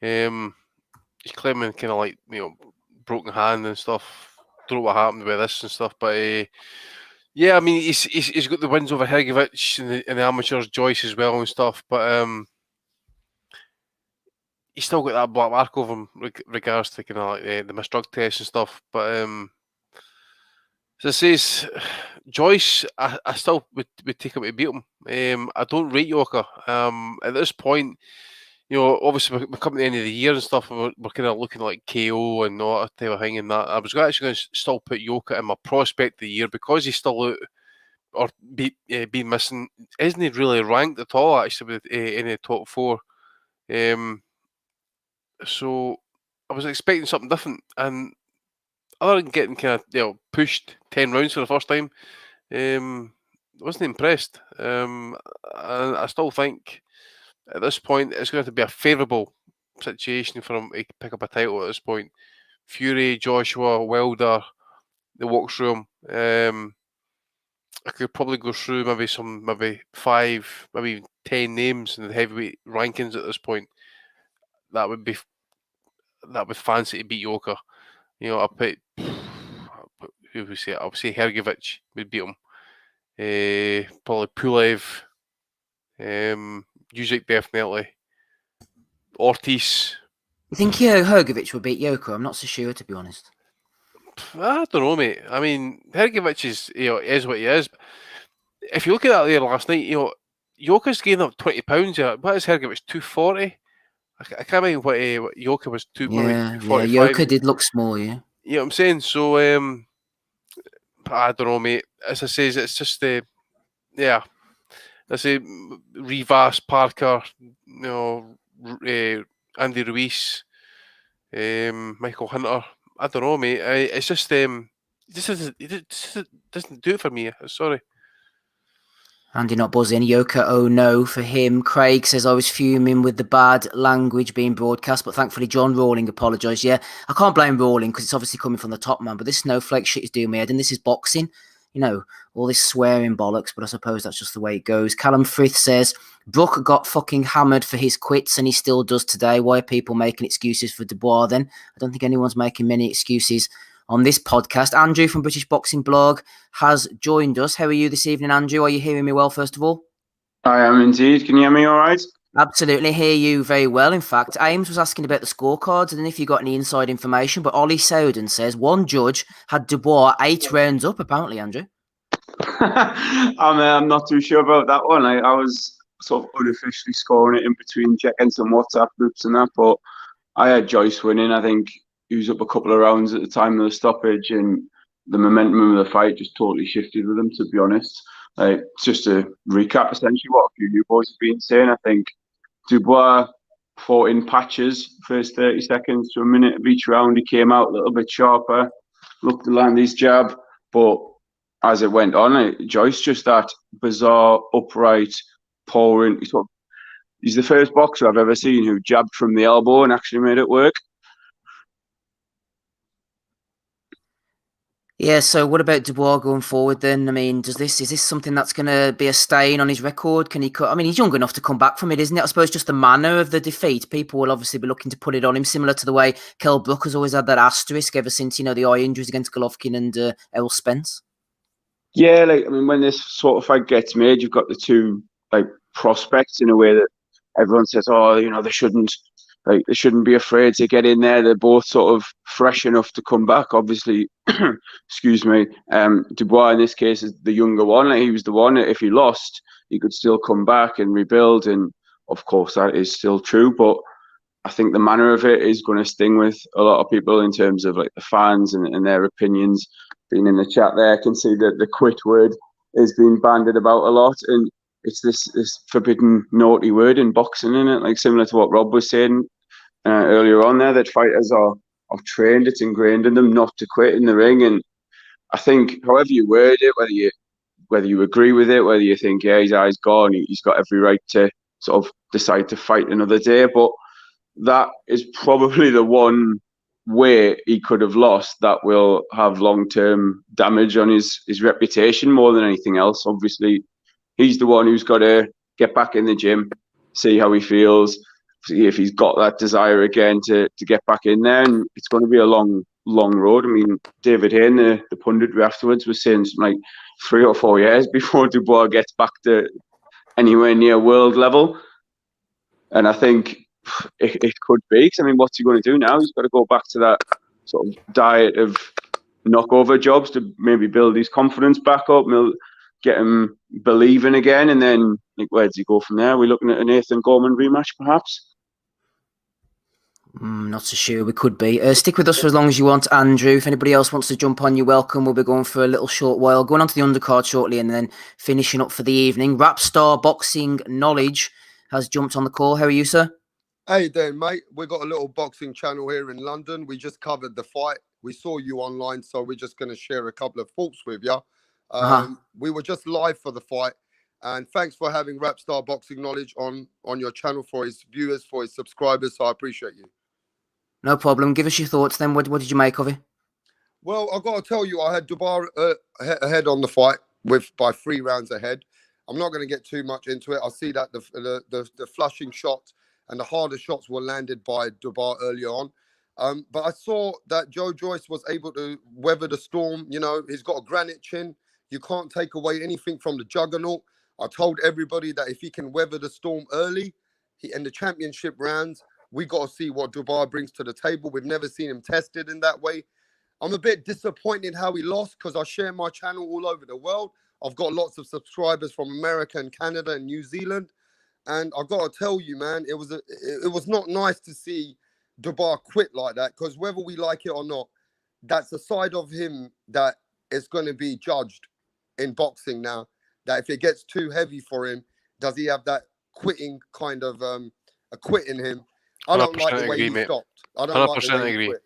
Speaker 2: He's claiming kind of like, broken hand and stuff. Don't know what happened with this and stuff, but yeah, I mean, he's got the wins over Hergovic in the amateurs, Joyce as well and stuff, but he's still got that black mark over him regards to kind of like the misdrug test and stuff. But as I says, Joyce, I still would take him to beat him. I don't rate Yoka. At this point, obviously we're coming to the end of the year and stuff, and we're kind of looking like KO and all that type of thing. And that I was actually going to still put Yoka in my prospect of the year, because he's still out or been missing. Isn't he really ranked at all, actually, in the top 4? So I was expecting something different, and other than getting kind of pushed 10 rounds for the first time, wasn't impressed. And I still think at this point it's going to be a favourable situation for him to pick up a title at this point. Fury, Joshua, Wilder, the walks through him. I could probably go through maybe 5, maybe even 10 names in the heavyweight rankings at this point. That would fancy to beat Yoka. I'll put who would say it? I'll say Hergovic would beat him. Probably Pulev. Usyk definitely. Ortiz.
Speaker 1: You think Hergovic would beat Yoka? I'm not so sure, to be honest.
Speaker 2: I don't know, mate. I mean, Hergovic is what he is. If you look at that there last night, Yoka's gained up 20 pounds. What is Hergovic? 240? I can't remember what Yoka was.
Speaker 1: Yeah, Yoka did look small, yeah.
Speaker 2: You know what I'm saying? So, I don't know, mate. As I say, it's just I say Rivas, Parker, Andy Ruiz, Michael Hunter. I don't know, mate. It's just it doesn't do it for me. Sorry.
Speaker 1: Andy not buzzing. Yoka, oh no for him. Craig says, I was fuming with the bad language being broadcast, but thankfully John Rawling apologised. Yeah, I can't blame Rawling because it's obviously coming from the top man, but this snowflake shit is doing me head, and this is boxing. All this swearing bollocks, but I suppose that's just the way it goes. Callum Frith says, Brook got fucking hammered for his quits, and he still does today. Why are people making excuses for Dubois then? I don't think anyone's making many excuses on this podcast. Andrew from British Boxing Blog has joined us. How are you this evening, Andrew? Are you hearing me well, first of all?
Speaker 7: I am indeed. Can you hear me all right?
Speaker 1: Absolutely, hear you very well. In fact, Ames was asking about the scorecards and if you got any inside information, but Ollie Souden says one judge had Dubois 8 rounds up, apparently, Andrew.
Speaker 7: I'm not too sure about that one. I was sort of unofficially scoring it in between checking some WhatsApp groups and that, but I had Joyce winning. I think he was up a couple of rounds at the time of the stoppage, and the momentum of the fight just totally shifted with him, to be honest. Just to recap, essentially, what a few of you boys have been saying, I think Dubois fought in patches, first 30 seconds to a minute of each round. He came out a little bit sharper, looked to land his jab, but as it went on, Joyce just that bizarre, upright, pouring. He's the first boxer I've ever seen who jabbed from the elbow and actually made it work.
Speaker 1: Yeah, so what about Dubois going forward then? I mean, is this something that's going to be a stain on his record? Can he cut? I mean, he's young enough to come back from it, isn't it? I suppose just the manner of the defeat, people will obviously be looking to put it on him, similar to the way Kell Brook has always had that asterisk ever since, the eye injuries against Golovkin and Errol Spence.
Speaker 7: Yeah, when this sort of fight gets made, you've got the two prospects in a way that everyone says, oh, they shouldn't be afraid to get in there. They're both sort of fresh enough to come back. Obviously, excuse me, Dubois in this case is the younger one. He was the one. If he lost, he could still come back and rebuild. And of course, that is still true. But I think the manner of it is going to sting with a lot of people in terms of the fans and their opinions. Being in the chat there, I can see that the quit word is being bandied about a lot, and it's this forbidden, naughty word in boxing, isn't it? Similar to what Rob was saying earlier on there, that fighters are trained, it's ingrained in them not to quit in the ring. And I think, however you word it, whether you agree with it, whether you think, yeah, his eye's gone, he's got every right to sort of decide to fight another day, but that is probably the one way he could have lost that will have long-term damage on his reputation more than anything else. Obviously, he's the one who's got to get back in the gym, see how he feels, see if he's got that desire again to get back in there. And it's going to be a long road. I mean, David Hayne, the pundit afterwards, was saying like 3 or 4 years before Dubois gets back to anywhere near world level. And I think it could be. 'Cause, I mean, what's he going to do now? He's got to go back to that sort of diet of knockover jobs to maybe build his confidence back up, get him believing again, and then where does he go from there? Are we looking at a Nathan Gorman rematch, perhaps?
Speaker 1: Not so sure. We could be. Stick with us for as long as you want, Andrew. If anybody else wants to jump on, you're welcome. We'll be going for a little short while, going on to the undercard shortly, and then finishing up for the evening. Rapstar Boxing Knowledge has jumped on the call. How are you, sir?
Speaker 8: How you doing, mate? We've got a little boxing channel here in London. We just covered the fight. We saw you online, so we're just going to share a couple of thoughts with you. We were just live for the fight, and thanks for having Rapstar Boxing Knowledge on your channel for his viewers, for his subscribers. So I appreciate you.
Speaker 1: No problem. Give us your thoughts then. What did you make of it?
Speaker 8: Well, I've got to tell you, I had Dubois ahead on the fight by 3 rounds ahead. I'm not going to get too much into it. I see that the flushing shot and the harder shots were landed by Dubois earlier on. But I saw that Joyce was able to weather the storm. He's got a granite chin. You can't take away anything from the juggernaut. I told everybody that if he can weather the storm early, in the championship rounds, we got to see what Dubois brings to the table. We've never seen him tested in that way. I'm a bit disappointed how he lost because I share my channel all over the world. I've got lots of subscribers from America and Canada and New Zealand. And I've got to tell you, man, it was not nice to see Dubois quit like that, because whether we like it or not, that's a side of him that is going to be judged in boxing now. That if it gets too heavy for him, does he have that quitting kind of a quit in him? I don't like the way he stopped. I don't like the way he quit.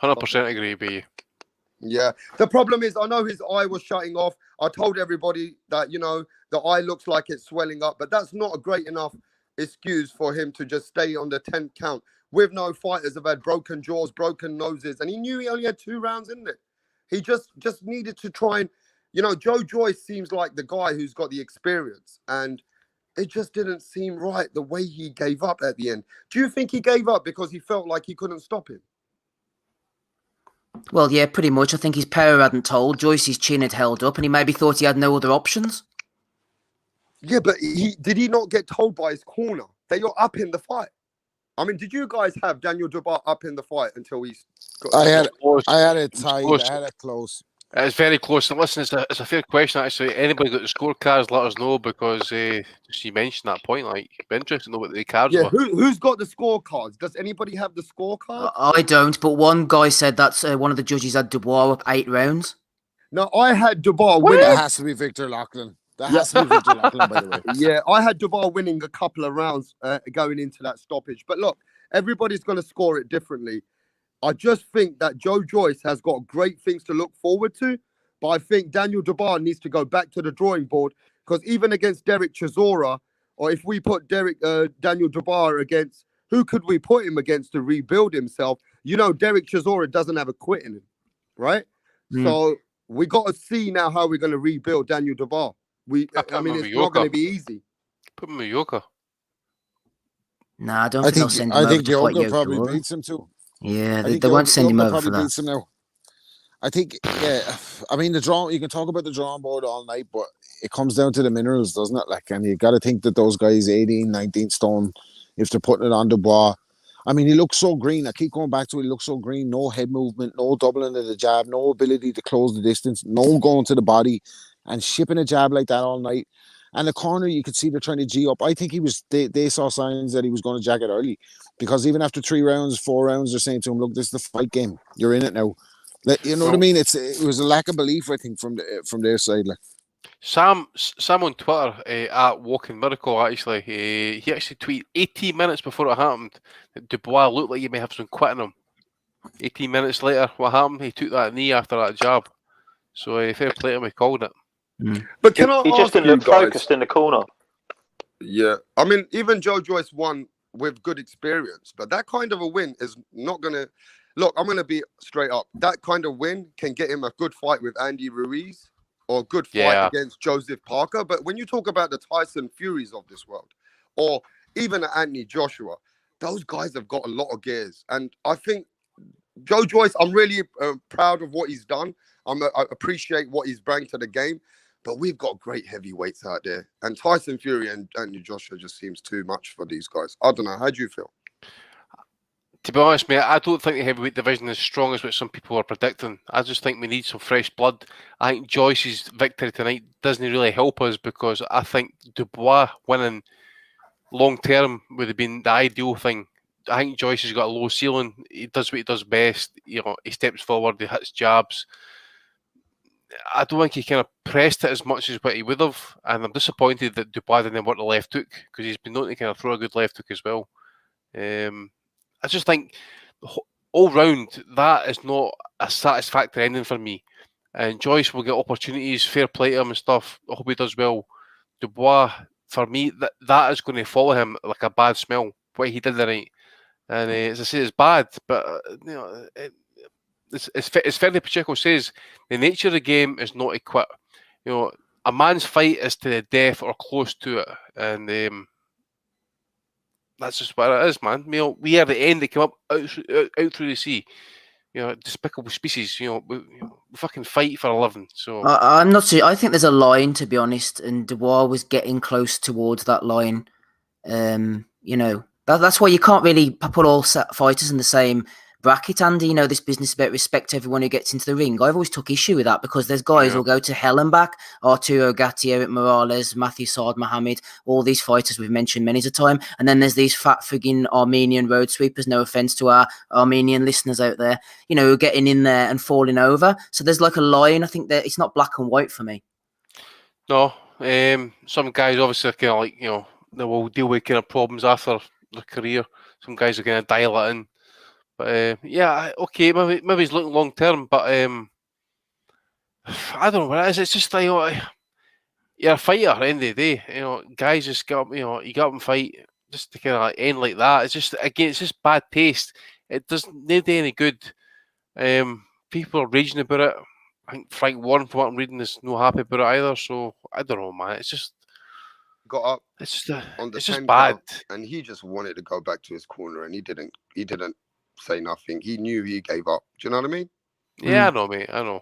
Speaker 2: 100% agree with you.
Speaker 8: Yeah. The problem is, I know his eye was shutting off. I told everybody that, the eye looks like it's swelling up, but that's not a great enough excuse for him to just stay on the 10th count. We've known fighters have had broken jaws, broken noses, and he knew he only had 2 rounds in it. He just needed to try and, Joyce seems like the guy who's got the experience, and it just didn't seem right the way he gave up at the end. Do you think he gave up because he felt like he couldn't stop him?
Speaker 1: Well, yeah, pretty much. I think his power hadn't told. Joyce's chin had held up, and he maybe thought he had no other options.
Speaker 8: Yeah, but did he not get told by his corner that you're up in the fight? I mean, did you guys have Daniel Dubois up in the fight until he's got?
Speaker 3: I had it
Speaker 2: It was
Speaker 3: tight.
Speaker 2: close.
Speaker 3: I had it close.
Speaker 2: It's very close. And listen, it's a fair question, actually. Anybody got the scorecards, let us know, because just you mentioned that point. Like, it'd be interesting to know what the cards
Speaker 8: Yeah,
Speaker 2: were.
Speaker 8: who's got the scorecards? Does anybody have the scorecards?
Speaker 1: I don't, but one guy said that's one of the judges had Dubois up 8 rounds.
Speaker 8: No, I had Dubois winning.
Speaker 3: That has to be Victor Loughlin. That has to be Victor Loughlin, by the way.
Speaker 8: Yeah, I had Dubois winning a couple of rounds going into that stoppage. But look, everybody's going to score it differently. I just think that Joyce has got great things to look forward to. But I think Daniel Dubois needs to go back to the drawing board, because even against Derek Chisora, or if we put Daniel Dubois against, who could we put him against to rebuild himself? You know, Derek Chisora doesn't have a quit in him, right? So we got to see now how we're going to rebuild Daniel Dubois. I mean, it's not going to be easy.
Speaker 2: Put him with Yoka.
Speaker 1: Nah, I don't think they'll send him over
Speaker 3: think
Speaker 1: to fight
Speaker 3: Yoka
Speaker 1: Yoka.
Speaker 3: probably beats him too.
Speaker 1: Yeah, they won't send him over for that.
Speaker 3: Beats him now. I think, yeah. I mean, you can talk about the drawing board all night, but it comes down to the minerals, doesn't it? Like, and you got to think that those guys, 18, 19 stone, if they're putting it on Dubois. I mean, he looks so green. I keep going back to it. He looks so green. No head movement, no doubling of the jab, no ability to close the distance, no going to the body and shipping a jab like that all night. And the corner, you could see they're trying to G up. I think they saw signs that he was going to jack it early, because even after 3 rounds, 4 rounds, they're saying to him, look, this is the fight game. You're in it now. You know what I mean? It was a lack of belief, I think, from their side. Like.
Speaker 2: Sam on Twitter at Walking Miracle, actually, he actually tweeted 18 minutes before it happened that Dubois looked like he may have some quitting him. 18 minutes later, what happened? He took that knee after that jab. So fair play to him, he called it.
Speaker 8: But can I ask
Speaker 4: just didn't
Speaker 8: you
Speaker 4: look
Speaker 8: guys,
Speaker 4: focused in the corner.
Speaker 8: Yeah, I mean, even Joyce won with good experience, but that kind of a win is not going to... Look, I'm going to be straight up. That kind of win can get him a good fight with Andy Ruiz or a good fight against Joseph Parker. But when you talk about the Tyson Furies of this world, or even Anthony Joshua, those guys have got a lot of gears. And I think Joyce, I'm really proud of what he's done. I appreciate what he's brought to the game. But we've got great heavyweights out there. And Tyson Fury and Anthony Joshua just seems too much for these guys. I don't know. How do you feel?
Speaker 2: To be honest, mate, I don't think the heavyweight division is as strong as what some people are predicting. I just think we need some fresh blood. I think Joyce's victory tonight doesn't really help us, because I think Dubois winning long term would have been the ideal thing. I think Joyce has got a low ceiling. He does what he does best. You know, he steps forward, he hits jabs. I don't think he kind of pressed it as much as what he would have, and I'm disappointed that Dubois didn't work the left hook, because he's been known to kind of throw a good left hook as well. I just think all round that is not a satisfactory ending for me. And Joyce will get opportunities, fair play to him and stuff. I hope he does well. Dubois, for me, that is going to follow him like a bad smell. What he did tonight, and as I say, it's bad, but you know, it's Ferdinand Pacheco says, the nature of the game is not to quit. You know, a man's fight is to the death or close to it, and that's just what it is, man. You know, we are the end that came up out through the sea. You know, despicable species. You know, we fucking fight for a living. So
Speaker 1: I'm not sure. I think there's a line, to be honest, and Dubois was getting close towards that line. You know, that's why you can't really put all fighters in the same bracket, Andy. You know, this business about respect everyone who gets into the ring. I've always took issue with that, because there's guys who'll go to hell and back. Arturo Gatti, Eric Morales, Matthew Saad Mohammed, all these fighters we've mentioned many a time. And then there's these fat frigging Armenian road sweepers, no offense to our Armenian listeners out there, you know, who are getting in there and falling over. So there's like a line. I think that it's not black and white for me.
Speaker 2: No, some guys obviously are kind of like, you know, they will deal with kind of problems after their career. Some guys are going to dial it in. But yeah, okay, maybe he's looking long term, but I don't know what it is. It's just like, you know, you're a fighter at the end of the day. You know, guys just get up, you know, you get up and fight just to kind of like end like that. It's just, again, it's just bad taste. It doesn't do any good. People are raging about it. I think Frank Warren, from what I'm reading, is not happy about it either. So I don't know, man. It's just
Speaker 8: Got up.
Speaker 2: It's just
Speaker 8: on the
Speaker 2: it's just
Speaker 8: 10
Speaker 2: bad.
Speaker 8: count, and he just wanted to go back to his corner, and he didn't say nothing. He knew he gave up. Do you know what I mean?
Speaker 2: Yeah, I know, mate. I know.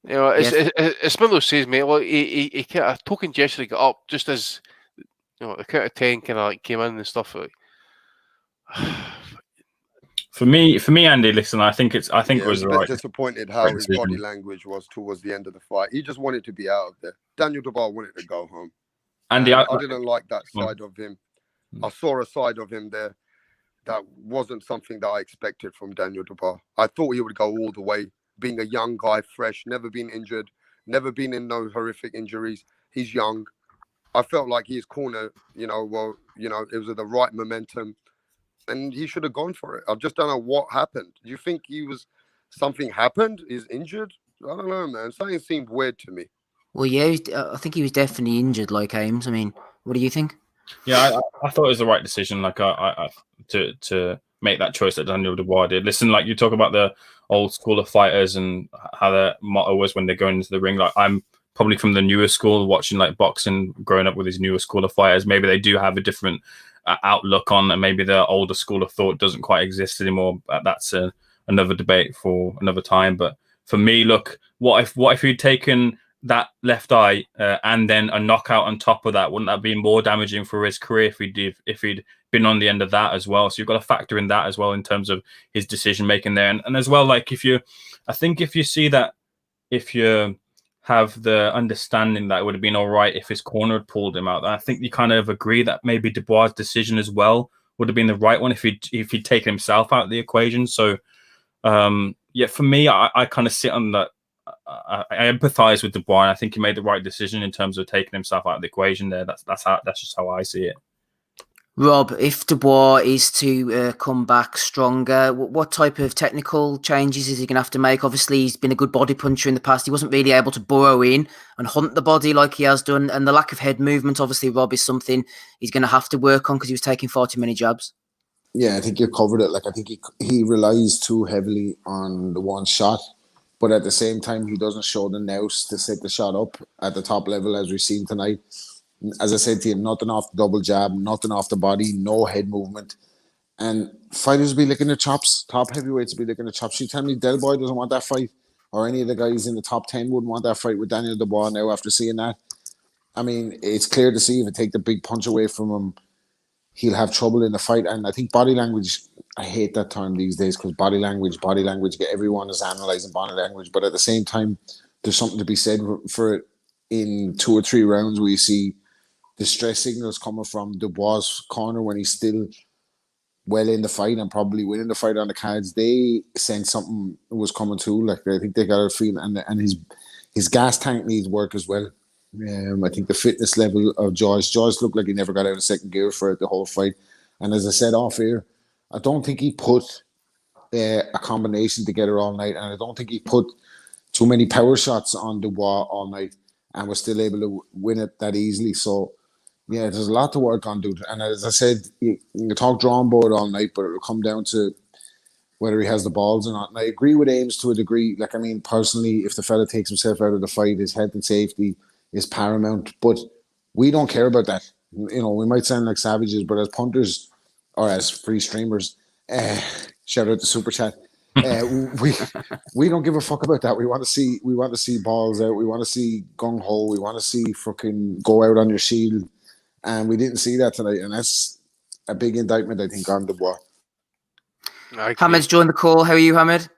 Speaker 2: You know, it's one of those says, mate. Well, he kind of token gesture got up just as the count of 10 kind of like came in and stuff. Like,
Speaker 5: For me, Andy, listen, I think it was
Speaker 8: a
Speaker 5: the
Speaker 8: bit
Speaker 5: right
Speaker 8: disappointed how his
Speaker 5: decision.
Speaker 8: body language was towards the end of the fight. He just wanted to be out of there. Daniel Dubois wanted to go home.
Speaker 5: Andy,
Speaker 8: I didn't like that side of him. I saw a side of him there that wasn't something that I expected from Daniel Dubois. I thought he would go all the way, being a young guy, fresh, never been injured, never been in no horrific injuries. He's young. I felt like his corner, it was at the right momentum, and he should have gone for it. I just don't know what happened. Do you think something happened? He's injured? I don't know, man. Something seemed weird to me.
Speaker 1: Well, yeah, I think he was definitely injured, like Ames. I mean, what do you think?
Speaker 5: Yeah, I thought it was the right decision. Like to make that choice that Daniel Dubois did. Listen, like you talk about the old school of fighters and how their motto was when they're going into the ring. Like I'm probably from the newer school, watching like boxing, growing up with these newer school of fighters. Maybe they do have a different outlook on, and maybe the older school of thought doesn't quite exist anymore. That's another debate for another time. But for me, look, what if we'd taken that left eye and then a knockout on top of that? Wouldn't that be more damaging for his career if he'd been on the end of that as well? So you've got to factor in that as well in terms of his decision making there, and as well, like if you see that, if you have the understanding that it would have been all right if his corner had pulled him out, I think you kind of agree that maybe Dubois' decision as well would have been the right one if he'd taken himself out of the equation. So yeah, for me, I kind of sit on that. I empathize with Dubois, and I think he made the right decision in terms of taking himself out of the equation there. That's just how I see it.
Speaker 1: Rob, if Dubois is to come back stronger, what type of technical changes is he going to have to make? Obviously, he's been a good body puncher in the past. He wasn't really able to burrow in and hunt the body like he has done. And the lack of head movement, obviously, Rob, is something he's going to have to work on because he was taking far too many jabs.
Speaker 3: Yeah, I think you covered it. Like I think he relies too heavily on the one shot, but at the same time, he doesn't show the nous to set the shot up at the top level as we've seen tonight. As I said to you, nothing off the double jab, nothing off the body, no head movement. And fighters be licking their chops. Top heavyweights be licking their chops. You tell me Del Boy doesn't want that fight, or any of the guys in the top 10 wouldn't want that fight with Daniel Dubois now after seeing that. I mean, it's clear to see if it take the big punch away from him, he'll have trouble in the fight. And I think body language, I hate that term these days because body language, everyone is analysing body language. But at the same time, there's something to be said for it in 2 or 3 rounds where you see distress signals coming from Dubois' corner when he's still well in the fight and probably winning the fight on the cards. They sense something was coming too. Like I think they got a feeling, and his gas tank needs work as well. I think the fitness level of Joyce looked like he never got out of second gear for the whole fight. And as I said off air, I don't think he put a combination together all night, and I don't think he put too many power shots on Dubois all night and was still able to win it that easily. So yeah, there's a lot to work on, dude. And as I said, you can talk drawing board all night, but it'll come down to whether he has the balls or not. And I agree with Ames to a degree. Like, I mean, personally, if the fella takes himself out of the fight, his health and safety is paramount. But we don't care about that. You know, we might sound like savages, but as punters or as free streamers, shout out to Super Chat. We don't give a fuck about that. We want to see balls out. We want to see gung ho. We want to see fucking go out on your shield. And we didn't see that tonight, and that's a big indictment, I think, on Dubois.
Speaker 1: Hamid's joined the call. How are you, Hamid?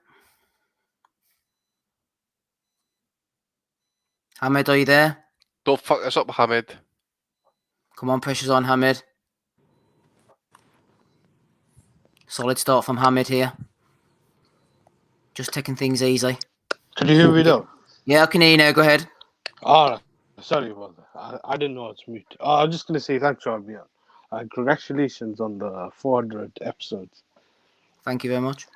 Speaker 1: Hamid, are you there?
Speaker 2: Don't fuck this up, Hamid.
Speaker 1: Come on, pressure's on, Hamid. Solid start from Hamid here. Just taking things easy.
Speaker 9: Can you hear me though?
Speaker 1: Yeah, I can hear you now. Go ahead.
Speaker 9: Oh, sorry about that. I didn't know it's mute. I'm just going to say thanks for having me on. Congratulations on the 400 episodes.
Speaker 1: Thank you very much.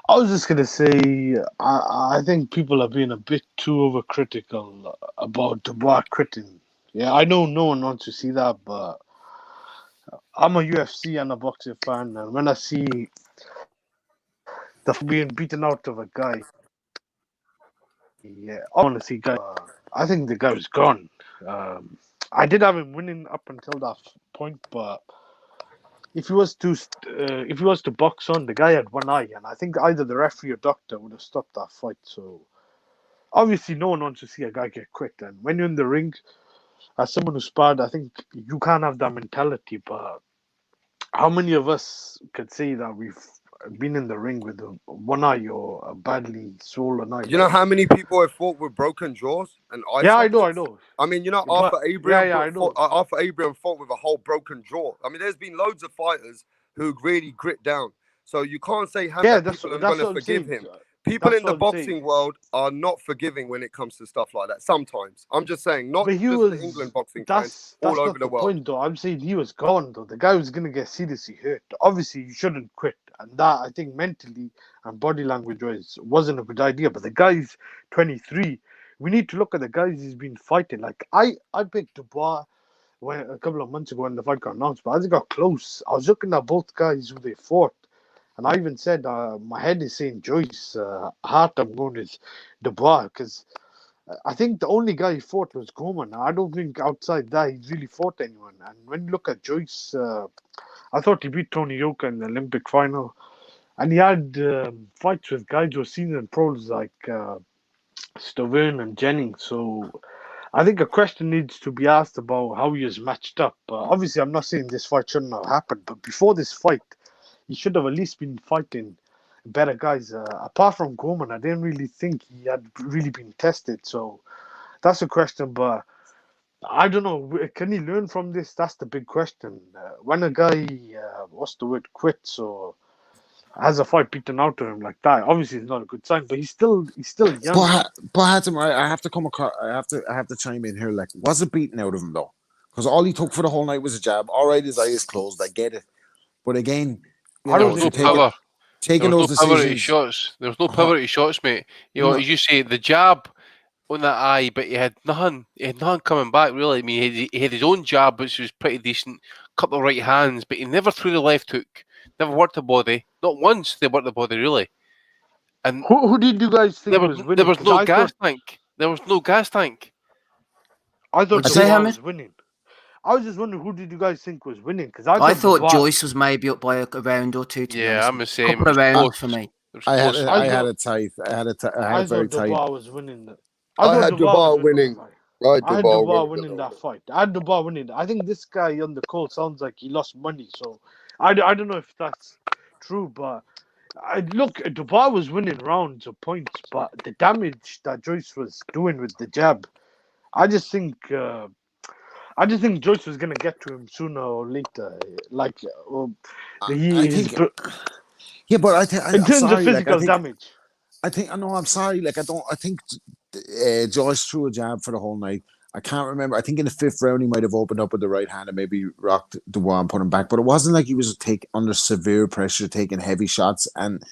Speaker 9: I was just going to say, I think people have been a bit too overcritical about Dubois quitting. Yeah, I know no one wants to see that, but I'm a UFC and a boxing fan, and when I see the being beaten out of a guy, yeah, I want to see guy. I think the guy was gone. I did have him winning up until that point, but if he was to box on, the guy had one eye, and I think either the referee or doctor would have stopped that fight. So obviously, no one wants to see a guy get quit. And when you're in the ring, as someone who sparred, I think you can't have that mentality. But how many of us could say that we've been in the ring with one eye or a badly swollen eye?
Speaker 8: You know how many people have fought with broken jaws and eye
Speaker 9: Yeah, I
Speaker 8: sockets?
Speaker 9: know.
Speaker 8: I mean, you know,
Speaker 9: But
Speaker 8: Arthur Abraham,
Speaker 9: I know.
Speaker 8: Arthur Abraham fought with a whole broken jaw. I mean, there's been loads of fighters who really grit down. So you can't say
Speaker 9: Yeah,
Speaker 8: that
Speaker 9: that's
Speaker 8: people are
Speaker 9: that's
Speaker 8: going to
Speaker 9: what I'm
Speaker 8: forgive
Speaker 9: saying.
Speaker 8: him. People
Speaker 9: That's
Speaker 8: in the
Speaker 9: what I'm saying.
Speaker 8: boxing world are not forgiving when it comes to stuff like that. Sometimes I'm just saying, not
Speaker 9: But he
Speaker 8: just the
Speaker 9: was.
Speaker 8: England boxing fans,
Speaker 9: That's
Speaker 8: all over
Speaker 9: not
Speaker 8: the
Speaker 9: the
Speaker 8: world.
Speaker 9: point, though. I'm saying he was gone, though. The guy was gonna get seriously hurt. Obviously, you shouldn't quit, and that I think mentally and body language wise wasn't a good idea. But the guy's 23. We need to look at the guys he's been fighting. Like I picked Dubois when a couple of months ago when the fight got announced, but as it got close, I was looking at both guys who they fought. And I even said, my head is saying Joyce, heart I'm going is Dubois, because I think the only guy he fought was Gorman. I don't think outside that he's really fought anyone. And when you look at Joyce, I thought he beat Tony Yoka in the Olympic final. And he had fights with guys who are seasoned pros like Stavern and Jennings. So I think a question needs to be asked about how he is matched up. Obviously, I'm not saying this fight shouldn't have happened, but before this fight, he should have at least been fighting better guys. Apart from Gorman, I didn't really think he had really been tested. So that's a question, but I don't know. Can he learn from this? That's the big question. When a guy, what's the word, quits or has a fight beaten out of him like that, obviously it's not a good sign. But he's still young.
Speaker 3: But Hatem, I have to come across. I have to chime in here. Like, was it beaten out of him though? Because all he took for the whole night was a jab. All right, his eye is closed. I get it. But again, you
Speaker 9: I
Speaker 2: There
Speaker 3: know,
Speaker 9: don't
Speaker 2: was
Speaker 3: if
Speaker 2: no
Speaker 3: you're
Speaker 9: think so.
Speaker 2: power. There
Speaker 3: taking
Speaker 2: was no
Speaker 3: those
Speaker 2: power at his
Speaker 3: decisions,
Speaker 2: shots. There was no
Speaker 3: uh,
Speaker 2: power at his shots, mate. You know,
Speaker 3: no,
Speaker 2: as you say, the jab on that eye, but he had nothing. He had nothing coming back really. I mean, he had his own jab, which was pretty decent. Couple of right hands, but he never threw the left hook. Never worked the body. Not once they worked the body really. And
Speaker 9: Who did you guys
Speaker 2: there
Speaker 9: think
Speaker 2: was
Speaker 9: was
Speaker 2: there
Speaker 9: winning?
Speaker 2: was
Speaker 9: Because
Speaker 2: no gas tank. There was no gas tank.
Speaker 9: I
Speaker 2: With
Speaker 9: thought
Speaker 1: What'd you say,
Speaker 9: Dubois
Speaker 2: Dubois.
Speaker 1: Hammond?
Speaker 9: was winning. I was just wondering, who did you guys think was winning? Because I
Speaker 1: I
Speaker 9: thought
Speaker 1: thought
Speaker 9: Dubois.
Speaker 1: Joyce was maybe up by a round or two, to be
Speaker 2: Yeah,
Speaker 1: honest.
Speaker 2: I'm the same.
Speaker 1: Couple
Speaker 2: It
Speaker 1: of
Speaker 2: was
Speaker 3: I,
Speaker 1: rounds
Speaker 2: close.
Speaker 1: for me.
Speaker 2: It was close.
Speaker 9: I
Speaker 3: I had
Speaker 9: thought
Speaker 3: it tight. I had it
Speaker 9: I
Speaker 3: very
Speaker 9: thought
Speaker 3: tight.
Speaker 9: Dubois was winning. I
Speaker 8: I
Speaker 9: thought
Speaker 8: had
Speaker 9: Dubois was
Speaker 8: Dubois
Speaker 9: winning the
Speaker 8: winning.
Speaker 9: fight.
Speaker 8: I had
Speaker 9: I had
Speaker 8: Dubois
Speaker 9: Dubois
Speaker 8: winning.
Speaker 9: winning that fight. I had Dubois winning. I think this guy on the call sounds like he lost money. So I don't know if that's true, but look, Dubois was winning rounds of points, but the damage that Joyce was doing with the jab, I just think. I just think Joyce was gonna get to him sooner or later. Like
Speaker 3: I
Speaker 9: he is
Speaker 3: think, yeah, but
Speaker 9: in
Speaker 3: I'm
Speaker 9: terms of
Speaker 3: sorry. Like,
Speaker 9: physical damage.
Speaker 3: I know. I'm sorry. Like, I don't. I think Joyce threw a jab for the whole night. I can't remember. I think in the fifth round he might have opened up with the right hand and maybe rocked Dubois and put him back. But it wasn't like he was under severe pressure, taking heavy shots. And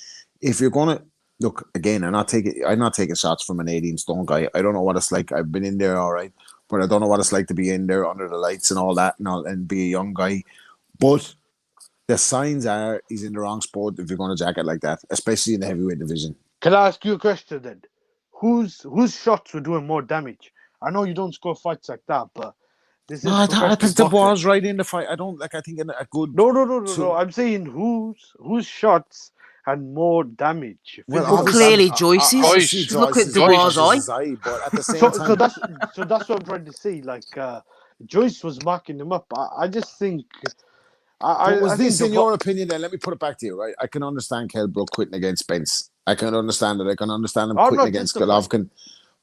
Speaker 3: if you're gonna look again, I'm not taking shots from an 18 stone guy. I don't know what it's like. I've been in there, all right, but I don't know what it's like to be in there under the lights and all that, and be a young guy. But the signs are he's in the wrong sport if you're going to jacket like that, especially in the heavyweight division.
Speaker 9: Can I ask you a question then? Whose shots were doing more damage? I know you don't score fights like that, but this
Speaker 3: No,
Speaker 9: is
Speaker 3: I
Speaker 9: professional
Speaker 3: think the
Speaker 9: boxing.
Speaker 3: ball's right in the fight. I don't like. I think a good
Speaker 9: No.
Speaker 3: two.
Speaker 9: I'm saying whose shots had more damage,
Speaker 3: Well,
Speaker 1: Well,
Speaker 9: physical
Speaker 3: obviously,
Speaker 1: clearly
Speaker 9: damage.
Speaker 1: Joyce's.
Speaker 3: obviously
Speaker 2: Joyce.
Speaker 1: Just look at
Speaker 3: Joyce's
Speaker 2: Joyce.
Speaker 1: Dubois'
Speaker 3: because
Speaker 1: eye.
Speaker 3: his eye, but at the same
Speaker 9: So
Speaker 3: time,
Speaker 9: that's what I'm trying to say. Like Joyce was marking him up. I just think
Speaker 3: but
Speaker 9: I
Speaker 3: was
Speaker 9: think
Speaker 3: this, in
Speaker 9: Dubois.
Speaker 3: your opinion? Then let me put it back to you. Right, I can understand Kell Brook quitting against Spence. I can understand it. I can understand him
Speaker 9: I'm
Speaker 3: quitting
Speaker 9: not
Speaker 3: against
Speaker 9: justifying.
Speaker 3: Golovkin.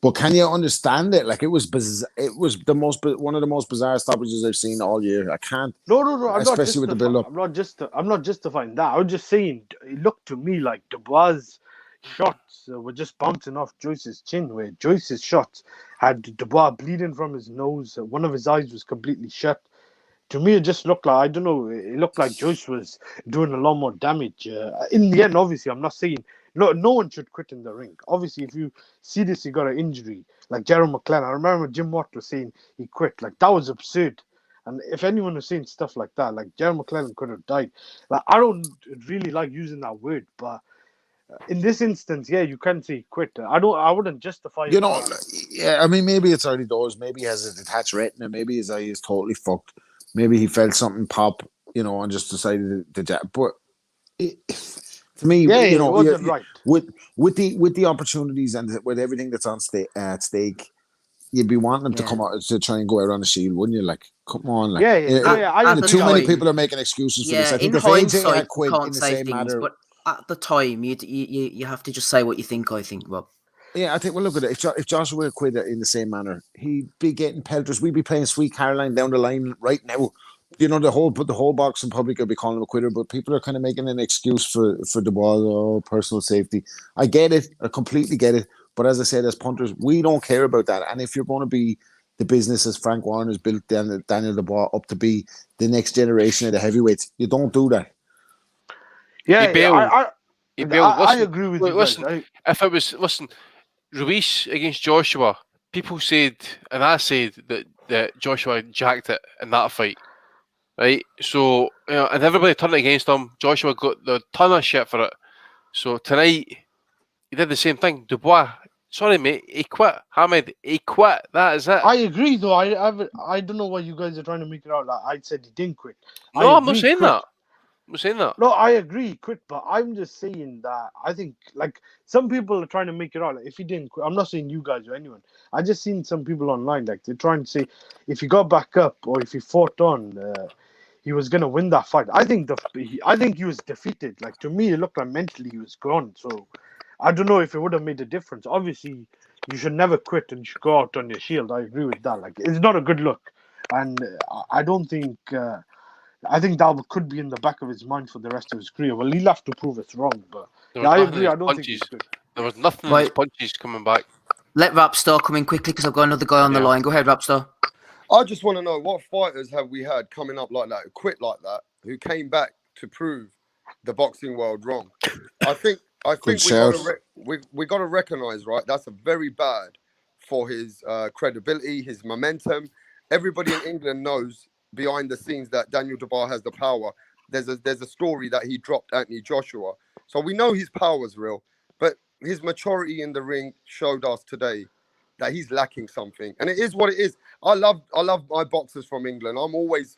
Speaker 3: But can you understand it? Like, it was it was one of the most bizarre stoppages I've seen all year. I can't,
Speaker 9: No. I'm not
Speaker 3: especially with the build
Speaker 9: justifying.
Speaker 3: up.
Speaker 9: I'm not justifying that. I was just saying it looked to me like Dubois' shots were just bouncing off Joyce's chin, where Joyce's shots had Dubois bleeding from his nose. One of his eyes was completely shut. To me, it just looked like, I don't know. It looked like Joyce was doing a lot more damage. In the end, obviously, I'm not saying no one should quit in the ring. Obviously, if you see this, you got an injury like Jerome McClellan. I remember Jim Watt was saying he quit. Like, that was absurd. And if anyone was saying stuff like that, like Jerome McClellan could have died. Like, I don't really like using that word, but in this instance, yeah, you can say quit. I wouldn't justify
Speaker 3: You
Speaker 9: it.
Speaker 3: know, yeah. I mean, maybe it's early doors. Maybe he has a detached retina. Maybe his eye is totally fucked. Maybe he felt something pop and just decided to jab. But to me,
Speaker 9: Yeah, it wasn't right.
Speaker 3: with the opportunities and with everything that's at stake, you'd be wanting them to come out to try and go out on the shield, wouldn't you? Like, come on, like,
Speaker 9: I agree.
Speaker 3: too many people are making excuses for this. I think if AJ had quit in the same manner,
Speaker 1: but at the time, you have to just say what you think. I think, Rob.
Speaker 3: Yeah, I think. Well, look at it. If Joshua quit in the same manner, he'd be getting pelters. We'd be playing Sweet Caroline down the line right now. The whole boxing public will be calling him a quitter, but people are kind of making an excuse for Dubois, personal safety. I get it. I completely get it. But as I said, as punters, we don't care about that. And if you're going to be the business as Frank Warren has built Daniel Dubois up to be the next generation of the heavyweights, you don't do that.
Speaker 2: Yeah,
Speaker 9: I agree with you guys.
Speaker 2: If it was Ruiz against Joshua, people said, and I said that Joshua jacked it in that fight, right? So and everybody turned it against him. Joshua got the ton of shit for it. So tonight he did the same thing. Dubois, sorry mate, he quit. Hamed, he quit. That is it.
Speaker 9: I agree though. I don't know why you guys are trying to make it out like I said he didn't quit.
Speaker 2: No, I'm not saying that. I'm not saying that.
Speaker 9: No, I agree, quit, but I'm just saying that I think like some people are trying to make it out like if he didn't quit. I'm not saying you guys or anyone. I just seen some people online like they're trying to say if he got back up or if he fought on, he was gonna win that fight. I think he was defeated. Like to me, it looked like mentally he was gone. So I don't know if it would have made a difference. Obviously, you should never quit and you should go out on your shield. I agree with that. Like it's not a good look, and I don't think. I think that could be in the back of his mind for the rest of his career. Well, he'll have to prove it's wrong, but I agree. I don't think he's good.
Speaker 2: There was nothing in his punches coming back.
Speaker 1: Let Rapstar come in quickly because I've got another guy on the line. Go ahead, Rapstar.
Speaker 8: I just want to know what fighters have we had coming up like that, who quit like that, who came back to prove the boxing world wrong. I think we got to recognize, right? That's a very bad for his credibility, his momentum. Everybody in England knows behind the scenes that Daniel Dubois has the power. There's a story that he dropped Anthony Joshua, so we know his power's real. But his maturity in the ring showed us today that he's lacking something, and it is what it is. I love my boxers from England. I'm always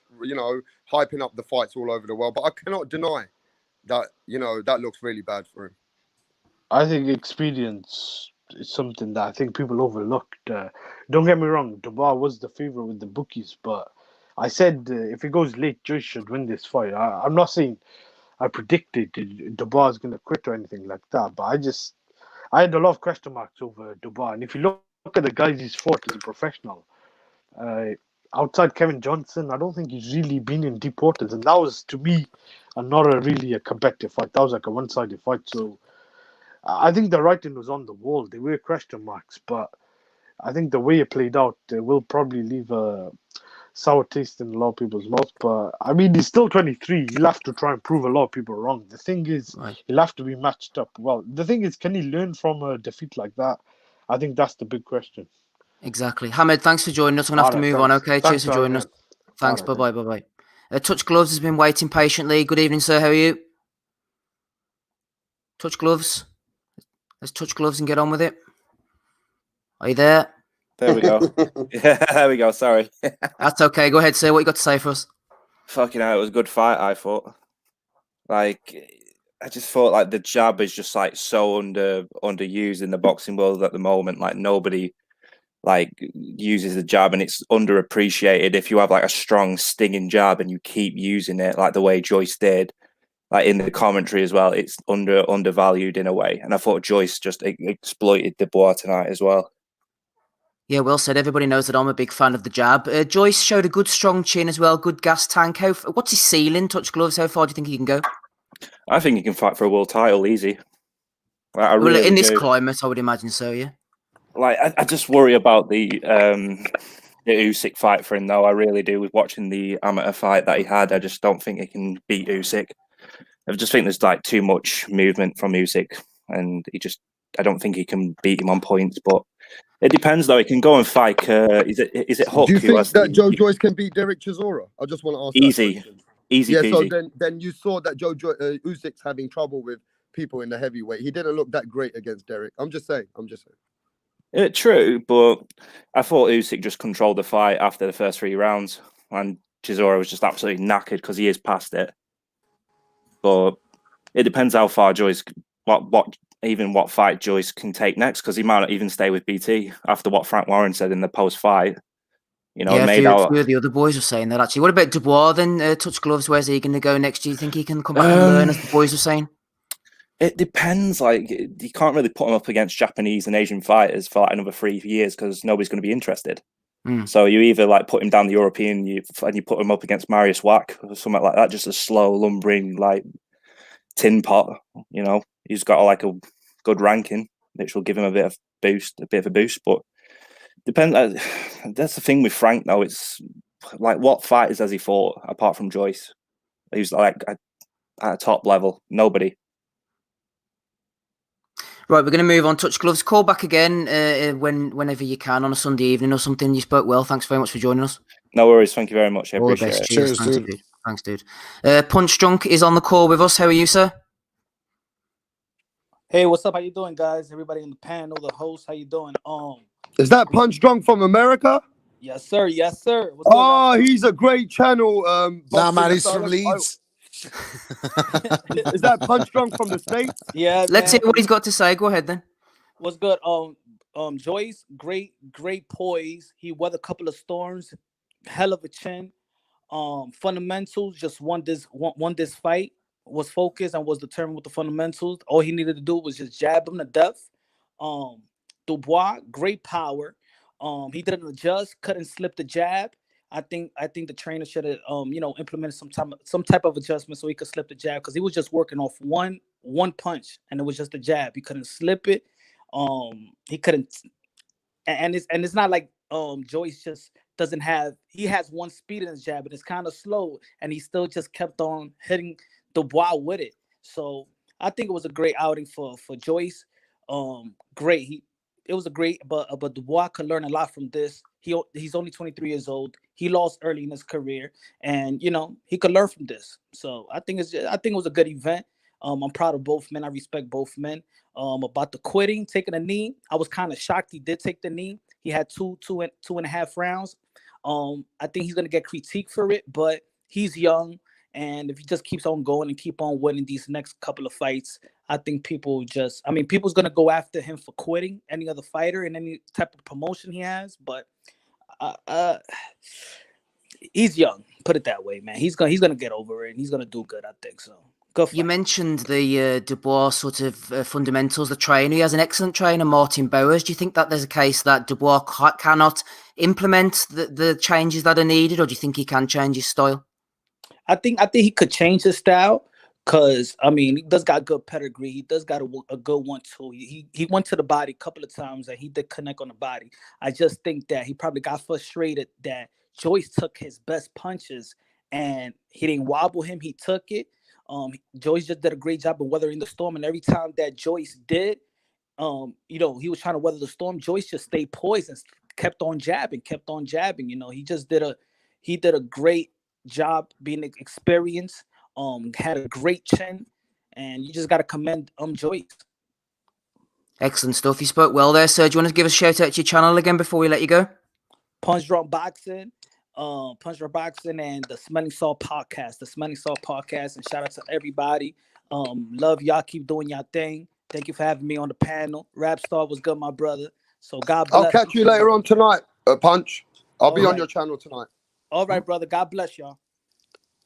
Speaker 8: hyping up the fights all over the world, but I cannot deny that that looks really bad for him.
Speaker 9: I think experience is something that I think people overlooked. Don't get me wrong, Dubois was the favorite with the bookies, but I said if it goes late, Joyce should win this fight. I'm not saying I predicted Dubois is going to quit or anything like that, but I had a lot of question marks over Dubois. And if you look at the guys he's fought as a professional, outside Kevin Johnson, I don't think he's really been in deep waters. And that was, to me, not really a competitive fight. That was like a one-sided fight. So I think the writing was on the wall. There were question marks, but I think the way it played out will probably leave a sour taste in a lot of people's mouths. But I mean, he's still 23. He'll have to try and prove a lot of people wrong. The thing is, he'll have to be matched up well. The thing is, can he learn from a defeat like that? I think that's the big question.
Speaker 1: Exactly. Hamed, thanks for joining us. I'm going to have to move on, okay? Cheers for joining us. Thanks. Bye-bye. Bye-bye. Touch Gloves has been waiting patiently. Good evening, sir. How are you? Touch Gloves. Let's touch gloves and get on with it. Are you there?
Speaker 10: There we go. Yeah, there we go. Sorry.
Speaker 1: That's okay. Go ahead, sir. What you got to say for us?
Speaker 10: Fucking hell, it was a good fight, I thought. Like, I just thought like the jab is just like so underused in the boxing world at the moment. Like nobody like uses the jab, and it's underappreciated. If you have like a strong stinging jab and you keep using it like the way Joyce did, like in the commentary as well, it's undervalued in a way. And I thought Joyce just exploited Dubois tonight as well.
Speaker 1: Yeah, well said. Everybody knows that I'm a big fan of the jab. Joyce showed a good strong chin as well, good gas tank. What's his ceiling, Touch Gloves? How far do you think he can go?
Speaker 10: I think he can fight for a world title easy. Like,
Speaker 1: well, in this climate, I would imagine so, yeah.
Speaker 10: Like, I just worry about the Usyk fight for him, though. I really do. With watching the amateur fight that he had, I just don't think he can beat Usyk. I just think there's like too much movement from Usyk, and I don't think he can beat him on points. But it depends, though. He can go and fight. Is it Hook?
Speaker 8: Do you think that Joe Joyce can beat Derek Chisora? I just want to ask.
Speaker 10: Easy.
Speaker 8: Yeah.
Speaker 10: Peasy.
Speaker 8: So then you saw that Usyk's having trouble with people in the heavyweight. He didn't look that great against Derek. I'm just saying.
Speaker 10: True, but I thought Usyk just controlled the fight after the first 3 rounds, and Chisora was just absolutely knackered because he is past it. But it depends how far Joyce, what fight Joyce can take next, because he might not even stay with BT after what Frank Warren said in the post-fight. You know,
Speaker 1: Yeah,
Speaker 10: made
Speaker 1: a
Speaker 10: out.
Speaker 1: few of the other boys were saying that actually. What about Dubois then? Touch gloves. Where's he going to go next? Do you think he can come back and learn, as the boys were saying?
Speaker 10: It depends. Like, you can't really put him up against Japanese and Asian fighters for like another 3 years because nobody's going to be interested. So you either like put him down the European, and you put him up against Marius Wack or something like that, just a slow, lumbering like tin pot. You know, he's got like a good ranking, which will give him a bit of a boost. But depends. That's the thing with Frank though. It's like, what fighters has he fought apart from Joyce? He's like at a top level. Nobody.
Speaker 1: Right, we're going to move on. Touch gloves. Call back again whenever you can on a Sunday evening or something. You spoke well. Thanks very much for joining us.
Speaker 10: No worries. Thank you very much. I
Speaker 1: All the
Speaker 10: appreciate
Speaker 1: best.
Speaker 10: it.
Speaker 1: Cheers.
Speaker 3: Cheers,
Speaker 1: Thanks,
Speaker 3: dude.
Speaker 1: dude. Thanks, dude. Punch Drunk is on the call with us. How are you, sir?
Speaker 11: Hey, what's up? How you doing, guys? Everybody on the panel, the host, how you doing?
Speaker 8: Is that Punch Drunk from America?
Speaker 11: Yes, sir. Yes, sir. What's
Speaker 8: Oh, he's a great channel.
Speaker 3: Nah, man,
Speaker 8: boxing
Speaker 3: he's from
Speaker 8: fella.
Speaker 3: Leeds.
Speaker 8: Is that Punch Drunk from the States?
Speaker 11: Yeah,
Speaker 1: Let's
Speaker 11: man.
Speaker 1: hear what he's got to say. Go ahead then.
Speaker 11: What's good? Joyce, great poise. He weathered a couple of storms. Hell of a chin. Fundamentals, just won this fight. Was focused and was determined with the fundamentals. All he needed to do was just jab him to death. Dubois, great power. He didn't adjust, couldn't slip the jab. I think the trainer should have implemented some type of adjustment so he could slip the jab, because he was just working off one punch and it was just a jab. He couldn't slip it. He couldn't, and it's not like Joyce just doesn't have. He has one speed in his jab, and it's kind of slow, and he still just kept on hitting Dubois with it. So I think it was a great outing for Joyce. Great. It was a great, but Dubois could learn a lot from this. He's only 23 years old. He lost early in his career, and he could learn from this. So I think it was a good event. I'm proud of both men. I respect both men. About the quitting, taking a knee, I was kind of shocked he did take the knee. He had two and a half rounds. I think he's gonna get critiqued for it, but he's young, and if he just keeps on going and keep on winning these next couple of fights, I think people's gonna go after him for quitting any other fighter in any type of promotion he has. But he's young. Put it that way, man. He's gonna get over it, and he's gonna do good. I think so.
Speaker 1: You mentioned the Dubois sort of fundamentals, the trainer. He has an excellent trainer, Martin Bowers. Do you think that there's a case that Dubois cannot implement the changes that are needed, or do you think he can change his style?
Speaker 11: I think he could change his style, because he does got good pedigree. He does got a good one too. He went to the body a couple of times and he did connect on the body. I just think that he probably got frustrated that Joyce took his best punches and he didn't wobble him. He took it. Joyce just did a great job of weathering the storm, and every time that Joyce did, he was trying to weather the storm. Joyce just stayed poised and kept on jabbing. He just did a great job being experienced. Had a great chin, and you just got to commend Joyce.
Speaker 1: Excellent stuff. You spoke well there, sir. Do you want to give a shout out to your channel again before we let you go?
Speaker 11: Punch Drunk Boxing. And the Smelling Salt Podcast. And shout out to everybody. Love y'all. Keep doing y'all thing. Thank you for having me on the panel. Rap Star was good, my brother. So God bless.
Speaker 8: I'll catch you later on tonight, Punch. I'll be on your channel tonight.
Speaker 11: All right, brother. God bless y'all.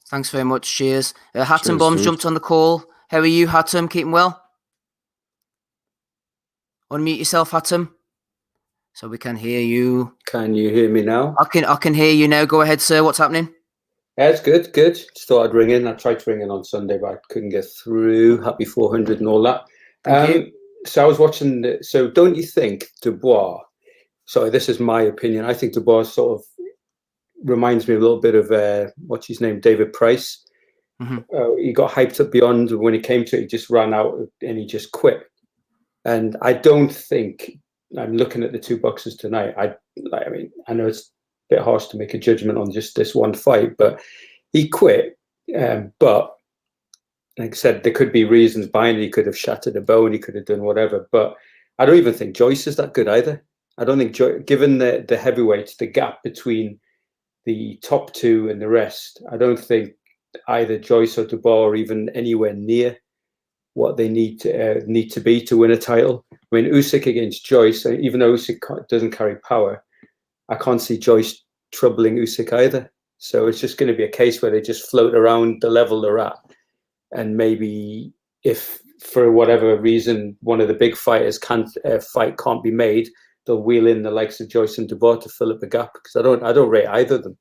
Speaker 1: Thanks very much. Cheers. Hatton
Speaker 3: Cheers,
Speaker 1: Bombs
Speaker 3: dude.
Speaker 1: jumped on the call. How are you, Hatton? Keeping well? Unmute yourself, Hatton, so we can hear you.
Speaker 12: Can you hear me now?
Speaker 1: I can hear you now. Go ahead, sir. What's happening?
Speaker 12: Yeah, it's good. Just thought I'd ring in. I tried to ring in on Sunday, but I couldn't get through. Happy 400 and all that.
Speaker 1: Thank you.
Speaker 12: So I was watching. So don't you think Dubois? Sorry, this is my opinion. I think Dubois sort of reminds me a little bit of what's his name, David Price.
Speaker 1: Mm-hmm.
Speaker 12: He got hyped up beyond when he came to it. He just ran out and he just quit. And I don't think, I'm looking at the two boxers tonight. I know it's a bit harsh to make a judgment on just this one fight, but he quit. But like I said, there could be reasons behind it. He could have shattered a bone. He could have done whatever. But I don't even think Joyce is that good either. I don't think, given the heavyweights, the gap between the top two and the rest, I don't think either Joyce or Dubois are even anywhere near what they need to be to win a title. I mean, Usyk against Joyce, even though Usyk doesn't carry power, I can't see Joyce troubling Usyk either. So it's just going to be a case where they just float around the level they're at. And maybe if for whatever reason one of the big fighters can't be made, they'll wheel in the likes of Joyce and Dubois to fill up the gap, because I don't rate either of them.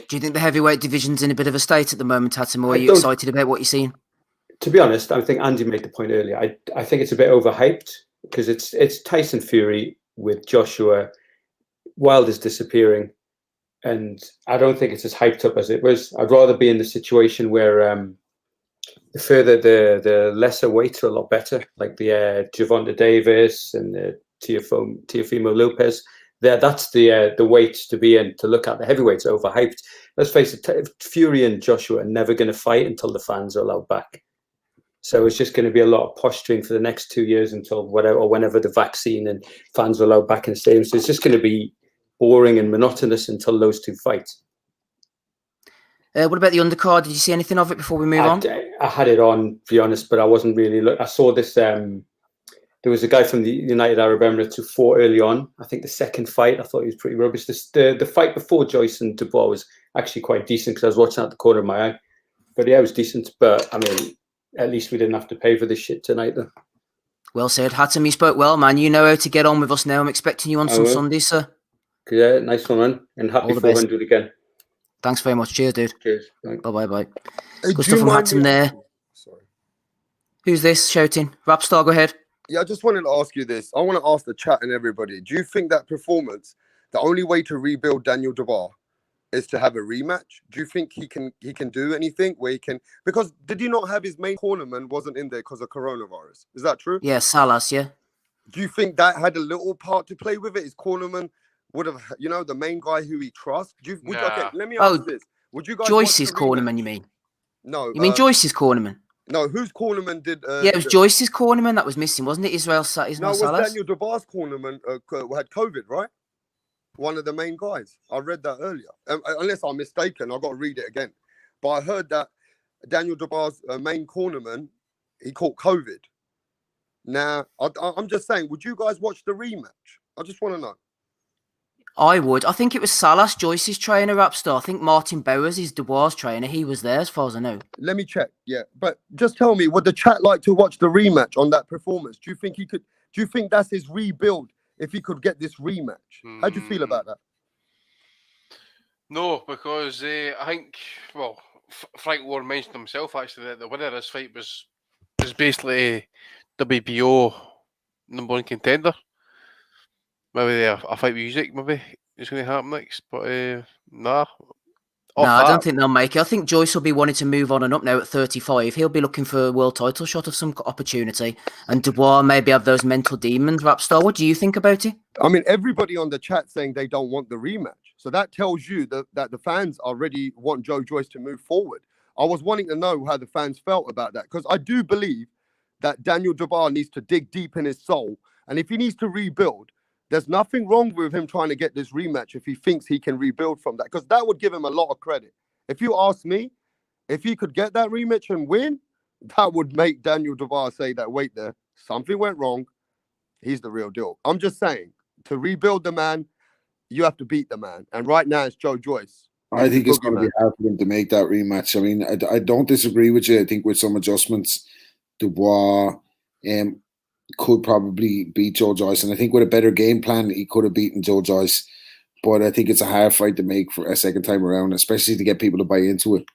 Speaker 1: Do you think the heavyweight division's in a bit of a state at the moment, Tatum, or are you excited about what you're seeing?
Speaker 12: To be honest, I think Andy made the point earlier. I think it's a bit overhyped, because it's Tyson Fury with Joshua. Wilder's disappearing, and I don't think it's as hyped up as it was. I'd rather be in the situation where the further the lesser weights are a lot better, like the Gervonta Davis and the Teofimo Lopez. That's the weights to be in, to look at. The heavyweights are overhyped. Let's face it, Fury and Joshua are never going to fight until the fans are allowed back. So it's just going to be a lot of posturing for the next 2 years until whenever the vaccine and fans are allowed back in the stadium. So it's just going to be boring and monotonous until those two fight.
Speaker 1: What about the undercard? Did you see anything of it before we move on?
Speaker 12: I had it on, to be honest, but I wasn't really. I saw this. There was a guy from the United Arab Emirates who fought early on. I think the second fight, I thought he was pretty rubbish. The fight before Joyce and Dubois was actually quite decent, because I was watching out the corner of my eye. But yeah, it was decent. But I mean, at least we didn't have to pay for this shit tonight, though.
Speaker 1: Well said. Hatem, you spoke well, man. You know how to get on with us now. I'm expecting you on some Sundays, sir.
Speaker 12: Yeah, nice one, man. And happy 400 again.
Speaker 1: Thanks very much. Cheers, dude.
Speaker 12: Cheers.
Speaker 1: Bye.
Speaker 8: Hey,
Speaker 1: good stuff from Hatem there.
Speaker 8: Sorry.
Speaker 1: Who's this shouting? Rapstar, go ahead.
Speaker 8: Yeah, I just wanted to ask you this. I want to ask the chat and everybody. Do you think that performance, the only way to rebuild Daniel Dubois is to have a rematch? Do you think he can do anything where he can? Because did you not have his main cornerman wasn't in there because of coronavirus? Is that true?
Speaker 1: Yeah, Salas. Yeah.
Speaker 8: Do you think that had a little part to play with it? His cornerman would have, the main guy who he trusts. Okay, let me ask this: would you guys?
Speaker 1: Joyce's cornerman, you mean?
Speaker 8: No.
Speaker 1: You mean Joyce's cornerman?
Speaker 8: No, whose cornerman did?
Speaker 1: Yeah, it was Joyce's cornerman that was missing, wasn't it? Ismail Salas.
Speaker 8: No, it was Daniel Dubois' cornerman had COVID, right? One of the main guys. I read that earlier. Unless I'm mistaken, I've got to read it again. But I heard that Daniel Dubois' main cornerman, he caught COVID. Now, I'm just saying, would you guys watch the rematch? I just want to know.
Speaker 1: I would. I think it was Salas, Joyce's trainer, Rapstar. I think Martin Bowers is Dubois' trainer. He was there, as far as I know.
Speaker 8: Let me check. Yeah, but just tell me, would the chat like to watch the rematch on that performance? Do you think he could? Do you think that's his rebuild if he could get this rematch? How do you feel about that?
Speaker 2: No, because I think, Frank Warren mentioned himself actually that the winner of this fight was basically WBO #1 contender. Maybe a fight with Usyk maybe is going to happen next, but nah.
Speaker 1: No, I don't think they'll make it. I think Joyce will be wanting to move on and up now at 35. He'll be looking for a world title shot of some opportunity. And Dubois maybe have those mental demons. Rapstar, what do you think about it?
Speaker 8: I mean, everybody on the chat saying they don't want the rematch. So that tells you that the fans already want Joyce to move forward. I was wanting to know how the fans felt about that, because I do believe that Daniel Dubois needs to dig deep in his soul. And if he needs to rebuild, there's nothing wrong with him trying to get this rematch if he thinks he can rebuild from that, because that would give him a lot of credit. If you ask me, if he could get that rematch and win, that would make Daniel Dubois say that, wait there, something went wrong. He's the real deal. I'm just saying, to rebuild the man, you have to beat the man. And right now it's Joyce.
Speaker 3: I think it's going to be hard for him to make that rematch. I mean, I don't disagree with you. I think with some adjustments, Dubois could probably beat Joyce. And I think with a better game plan, he could have beaten Joyce. But I think it's a hard fight to make for a second time around, especially to get people to buy into it.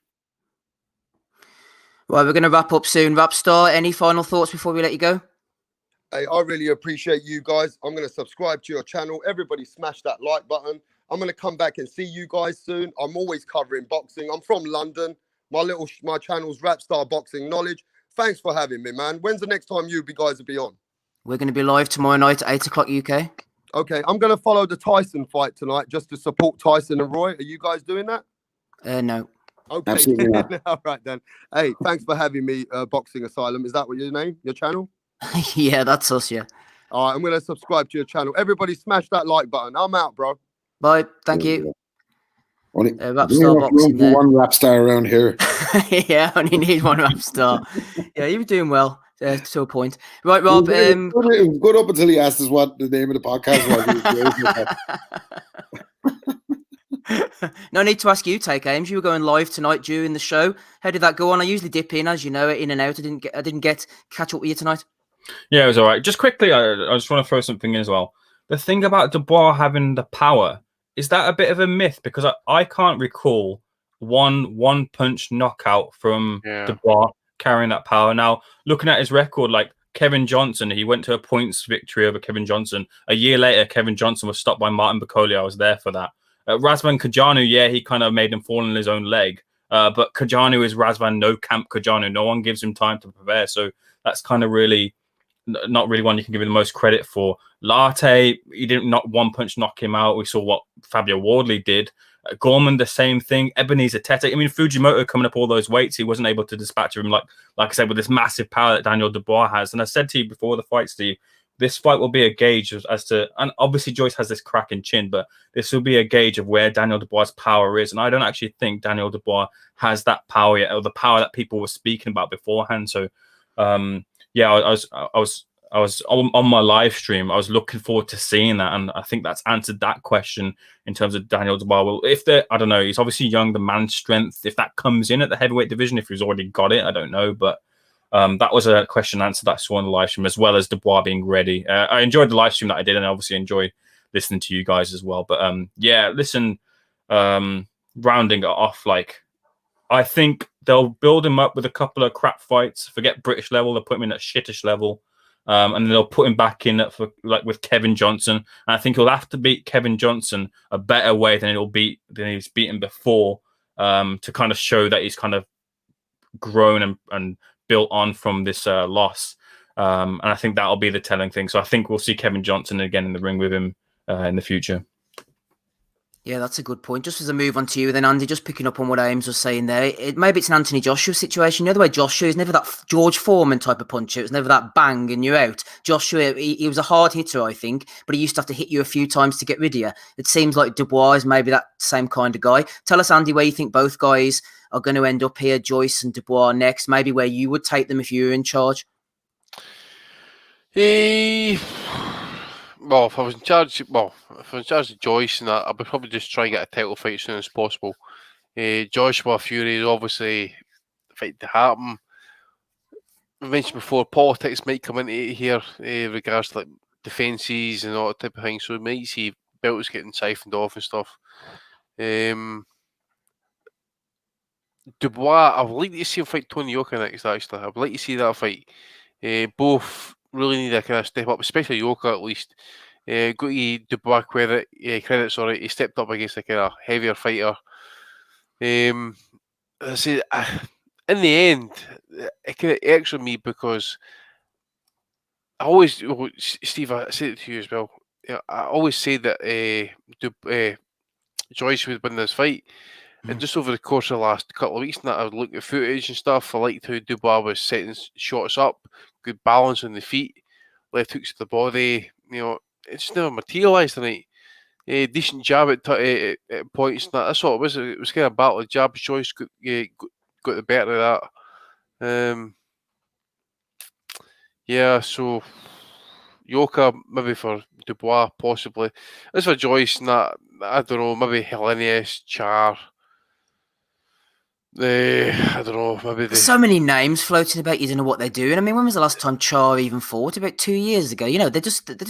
Speaker 1: Right, we're going to wrap up soon. Rapstar, any final thoughts before we let you go?
Speaker 8: Hey, I really appreciate you guys. I'm going to subscribe to your channel. Everybody smash that like button. I'm going to come back and see you guys soon. I'm always covering boxing. I'm from London. My channel's Rapstar Boxing Knowledge. Thanks for having me, man. When's the next time you guys will be on?
Speaker 1: We're going to be live tomorrow night at 8 o'clock UK.
Speaker 8: Okay, I'm going to follow the Tyson fight tonight just to support Tyson and Roy. Are you guys doing that?
Speaker 1: No.
Speaker 8: Okay.
Speaker 3: Absolutely not.
Speaker 8: All right, then. Hey, thanks for having me, Boxing Asylum. Is that what your channel?
Speaker 1: Yeah, that's us, yeah.
Speaker 8: All right, I'm going to subscribe to your channel. Everybody smash that like button. I'm out, bro.
Speaker 1: Bye. Thank you.
Speaker 3: Only,
Speaker 1: rap
Speaker 3: there's
Speaker 1: star
Speaker 3: enough room
Speaker 1: boxing
Speaker 3: for
Speaker 1: there.
Speaker 3: one rap star around here.
Speaker 1: Yeah, only need one rap star. Yeah, you were doing well to a point. Right, Rob.
Speaker 3: It was good up until he asked us what the name of the podcast was.
Speaker 1: No need to ask you, Take Aims. You were going live tonight during the show. How did that go on? I usually dip in, as you know, in and out. I didn't get catch up with you tonight.
Speaker 5: Yeah, it was all right. Just quickly, I just want to throw something in as well. The thing about Dubois having the power, is that a bit of a myth? Because I can't recall one punch knockout from Dubois carrying that power. Now, looking at his record, like Kevin Johnson, he went to a points victory over Kevin Johnson. A year later, Kevin Johnson was stopped by Martin Bakoli. I was there for that. Razvan Kajanu, yeah, he kind of made him fall on his own leg. But Kajanu is Razvan no camp Kajanu. No one gives him time to prepare. So that's kind of really not really one you can give him the most credit for. Latte, he didn't not one punch knock him out. We saw what Fabio Wardley did. Gorman, the same thing. Ebenezer Tete. I mean, Fujimoto coming up all those weights, he wasn't able to dispatch him like I said, with this massive power that Daniel Dubois has. And I said to you before the fight, Steve, this fight will be a gauge as to, and obviously Joyce has this cracking chin, but this will be a gauge of where Daniel Dubois' power is. And I don't actually think Daniel Dubois has that power yet, or the power that people were speaking about beforehand. So, yeah, I was on my live stream. I was looking forward to seeing that, and I think that's answered that question in terms of Daniel Dubois. Well, I don't know, he's obviously young. The man's strength, if that comes in at the heavyweight division, if he's already got it, I don't know. But that was a question answered that I saw on the live stream, as well as Dubois being ready. I enjoyed the live stream that I did, and I obviously enjoyed listening to you guys as well. But yeah, listen, rounding it off, like, I think they'll build him up with a couple of crap fights. Forget British level, they'll put him in at shittish level. And they'll put him back in for with Kevin Johnson. And I think he'll have to beat Kevin Johnson a better way than he's beaten before, to kind of show that he's kind of grown and built on from this loss. And I think that'll be the telling thing. So I think we'll see Kevin Johnson again in the ring with him in the future.
Speaker 1: Yeah, that's a good point. Just as a move on to you, then Andy, just picking up on what Ames was saying there, maybe it's an Anthony Joshua situation. You know the way Joshua is never that George Foreman type of puncher. It was never that bang and you're out. Joshua, he was a hard hitter, I think, but he used to have to hit you a few times to get rid of you. It seems like Dubois is maybe that same kind of guy. Tell us, Andy, where you think both guys are going to end up here, Joyce and Dubois next, maybe where you would take them if you were in charge.
Speaker 2: Well, if I was in charge, of Joyce, and I'd probably just try and get a title fight as soon as possible. Joshua Fury is obviously the fight to happen. I mentioned before, politics might come into it here, regards to like defences and all that type of thing. So we might see belts getting siphoned off and stuff. Dubois, I would like to see him fight Tony Yoka next. Actually, I would like to see that fight. Both really need a kind of step up, especially Yoka at least. Got to Dubois credit. Sorry, he stepped up against like a heavier fighter. I say, in the end, it kind of irks on me because I always, Steve, I said it to you as well. I always say that Joyce would win this fight. And just over the course of the last couple of weeks, I would look at footage and stuff. I liked how Dubois was setting shots up, good balance on the feet, left hooks to the body. It just never materialised tonight. Decent jab at points. That's all it was. It was kind of a battle of jabs. Joyce got the better of that. Yeah, so Yoka maybe for Dubois possibly. As for Joyce, I don't know. Maybe Hellenius, Char. I don't know. Maybe
Speaker 1: There's so many names floating about. You don't know what they're doing. I mean, when was the last time Char even fought? About 2 years ago. You know, they're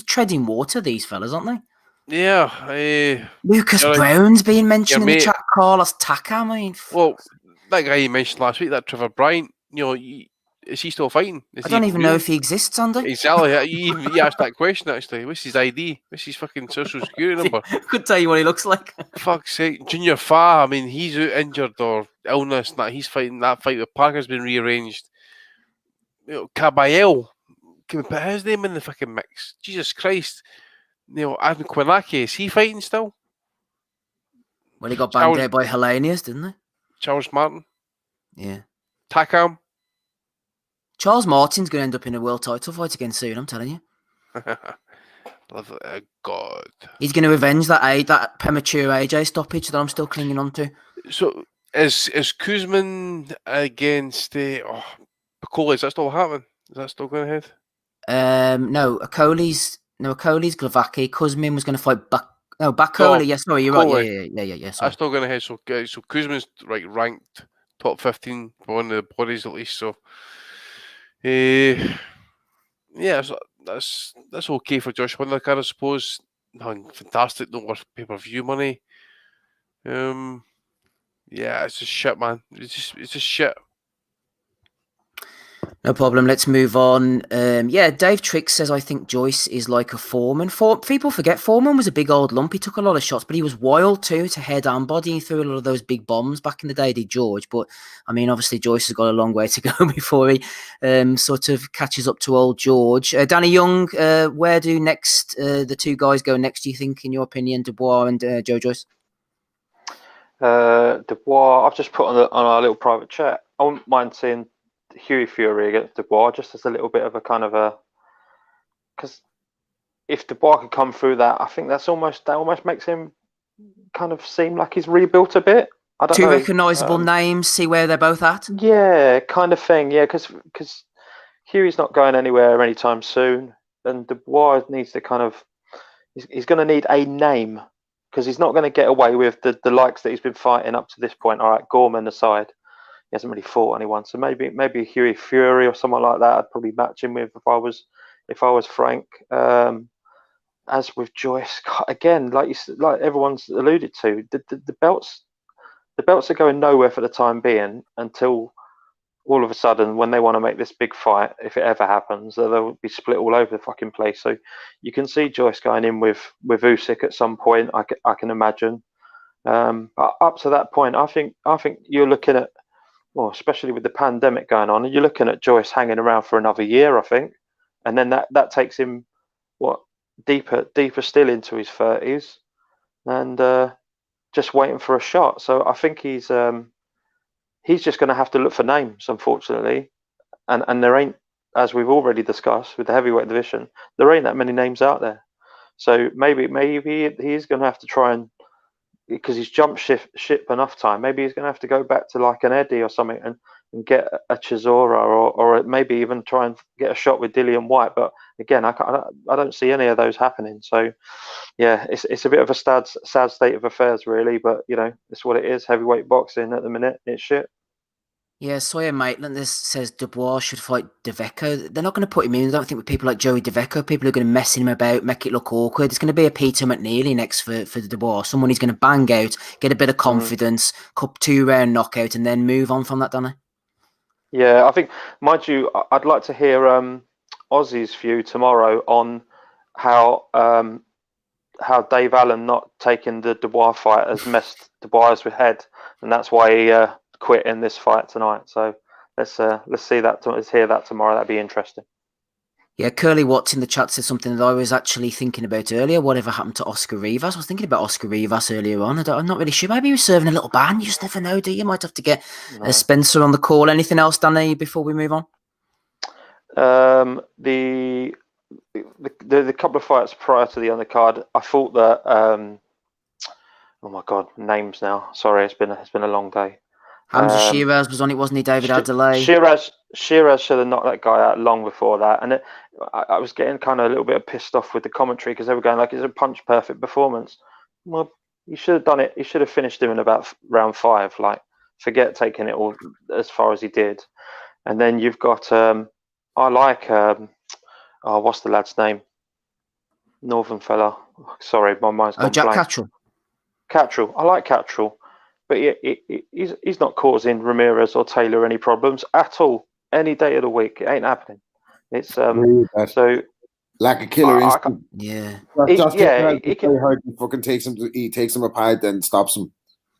Speaker 1: treading water. These fellas, aren't they?
Speaker 2: Yeah.
Speaker 1: Lucas Brown's being mentioned in the
Speaker 2: mate.
Speaker 1: chat. Carlos Takam. I mean,
Speaker 2: well, that guy you mentioned last week, that Trevor Bryant. Is he still fighting?
Speaker 1: I don't even know if he exists, Andy.
Speaker 2: Exactly. You asked that question actually. What's his ID? What's his fucking social security number?
Speaker 1: I could tell you what he looks like.
Speaker 2: Fuck's sake, Junior Fa. I mean, he's out injured or illness. He's fighting that fight with Parker's been rearranged. Caballero. Can we put his name in the fucking mix? Jesus Christ. Adam Quinaki, is he fighting still?
Speaker 1: Well, he got banged out by Hellenius, didn't he?
Speaker 2: Charles Martin.
Speaker 1: Yeah.
Speaker 2: Takam.
Speaker 1: Charles Martin's going to end up in a world title fight again soon, I'm telling you.
Speaker 2: God.
Speaker 1: He's going to avenge that premature AJ stoppage that I'm still clinging on to.
Speaker 2: So is Kuzman against Piccoli? Is that still happening? Is that still going ahead?
Speaker 1: No, Akoli's Glavaki. Kuzmin was going to fight Bakoli.
Speaker 2: No,
Speaker 1: Yes, sorry, you're
Speaker 2: Piccoli.
Speaker 1: right. Yeah.
Speaker 2: That's
Speaker 1: Sorry.
Speaker 2: still going ahead. So Kuzman's ranked top 15 for one of the bodies at least. So, yeah, so that's okay for Josh Windler, I suppose. Nothing fantastic, no worth pay-per-view money. Yeah, it's just shit, man. It's just shit.
Speaker 1: No problem. Let's move on. Dave Trick says, I think Joyce is like a Foreman. People forget Foreman was a big old lump. He took a lot of shots, but he was wild too to head and body. He threw a lot of those big bombs back in the day, did George. But, I mean, obviously Joyce has got a long way to go before he sort of catches up to old George. Danny Young, where do the two guys go next, do you think, in your opinion, Dubois and Joe Joyce?
Speaker 4: Dubois, I've just put on our little private chat. I wouldn't mind seeing Hughie Fury against Dubois, just as a little bit of a kind of because if Dubois could come through that, I think that almost makes him kind of seem like he's rebuilt a bit. I don't know.
Speaker 1: Two recognisable names, see where they're both at.
Speaker 4: Yeah, kind of thing. Yeah, because Hughie's not going anywhere anytime soon, and Dubois needs to kind of he's going to need a name because he's not going to get away with the likes that he's been fighting up to this point. All right, Gorman aside. He hasn't really fought anyone, so maybe Hughie Fury or someone like that. I'd probably match him with if I was Frank. As with Joyce, again, like everyone's alluded to, the belts are going nowhere for the time being until all of a sudden when they want to make this big fight, if it ever happens, they'll be split all over the fucking place. So you can see Joyce going in with Usyk at some point. I can imagine. But up to that point, I think you're looking at. Well, especially with the pandemic going on, you're looking at Joyce hanging around for another year, I think, and then that takes him deeper still into his 30s, and just waiting for a shot. So I think he's just going to have to look for names, unfortunately, and there ain't, as we've already discussed with the heavyweight division, there ain't that many names out there. So maybe he's going to have to try and, because he's jumped ship enough time, maybe he's going to have to go back to like an Eddie or something and get a Chisora or maybe even try and get a shot with Dillian White. But again, I don't see any of those happening. So yeah, it's a bit of a sad state of affairs, really. But it's what it is. Heavyweight boxing at the minute, it's shit.
Speaker 1: Yeah, Sawyer Maitland says Dubois should fight Deveco. They're not going to put him in. I don't think with people like Joey Deveco, people are going to mess him about, make it look awkward. It's going to be a Peter McNeely next for Dubois. Someone he's going to bang out, get a bit of confidence, cup 2-round knockout, and then move on from that, don't I?
Speaker 4: Yeah, I think, mind you, I'd like to hear Ozzy's view tomorrow on how Dave Allen not taking the Dubois fight has messed Dubois' head, and that's why he quit in this fight tonight. So let's see that. Let's hear that tomorrow. That'd be interesting.
Speaker 1: Yeah, Curly Watts in the chat said something that I was actually thinking about earlier. Whatever happened to Oscar Rivas? I was thinking about Oscar Rivas earlier on. I'm not really sure. Maybe he was serving a little ban. You just never know, do you? Might have to get Spencer on the call. Anything else, Danny, before we move on?
Speaker 4: The couple of fights prior to the undercard, I thought that. Oh my God, names now. Sorry, it's been a long day.
Speaker 1: Hamza Shiraz was on it, wasn't he? David Adeleye.
Speaker 4: Shiraz should have knocked that guy out long before that, and I was getting kind of a little bit pissed off with the commentary because they were going like it's a punch perfect performance. Well, he should have done it. He should have finished him in about round 5. Like, forget taking it all as far as he did. And then you've got I like what's the lad's name? Northern fella. Sorry, my mind's gone
Speaker 1: Jack
Speaker 4: blank. Cattrall. I like Cattrall, but he's not causing Ramirez or Taylor any problems at all. Any day of the week, it ain't happening. It's so
Speaker 3: like a killer instinct.
Speaker 1: Yeah,
Speaker 3: he fucking takes him apart, then stops him.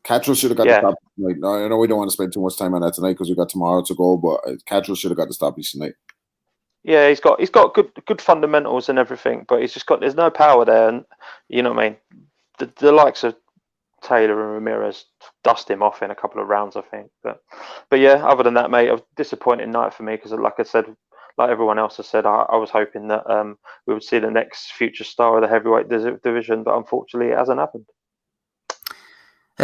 Speaker 3: Cattrall should have got the stop tonight. No, I know we don't want to spend too much time on that tonight because we got tomorrow to go, but Cattrall should have got the stoppage tonight.
Speaker 4: Yeah, he's got good fundamentals and everything, but there's no power there, and you know what I mean. The likes of Taylor and Ramirez dust him off in a couple of rounds, I think. But yeah, other than that, mate, a disappointing night for me because, like I said like everyone else has said, I was hoping that we would see the next future star of the heavyweight division, but unfortunately it hasn't happened.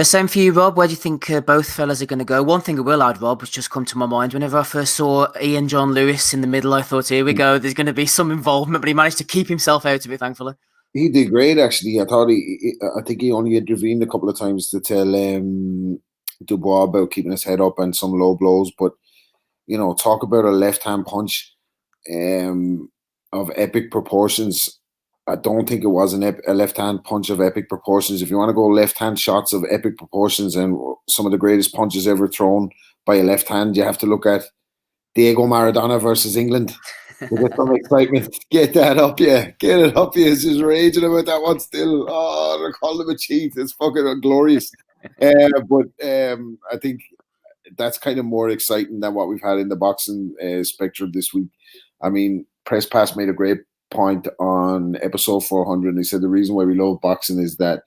Speaker 1: Same for you, Rob. Where do you think both fellas are going to go? One thing I will add, Rob, which just come to my mind. Whenever I first saw Ian John Lewis in the middle, I thought, here we go. There's going to be some involvement, but he managed to keep himself out of it, thankfully.
Speaker 3: He did great, actually. I think he only intervened a couple of times to tell Dubois about keeping his head up and some low blows. But, talk about a left-hand punch of epic proportions. I don't think it was a left-hand punch of epic proportions. If you want to go left-hand shots of epic proportions and some of the greatest punches ever thrown by a left hand, you have to look at Diego Maradona versus England. To get some excitement. Get that up, yeah. Get it up, yeah. It's just raging about that one still. Oh, they're calling him a cheat. It's fucking glorious. But I think that's kind of more exciting than what we've had in the boxing spectrum this week. I mean, Press Pass made a great point on episode 400, and he said the reason why we love boxing is that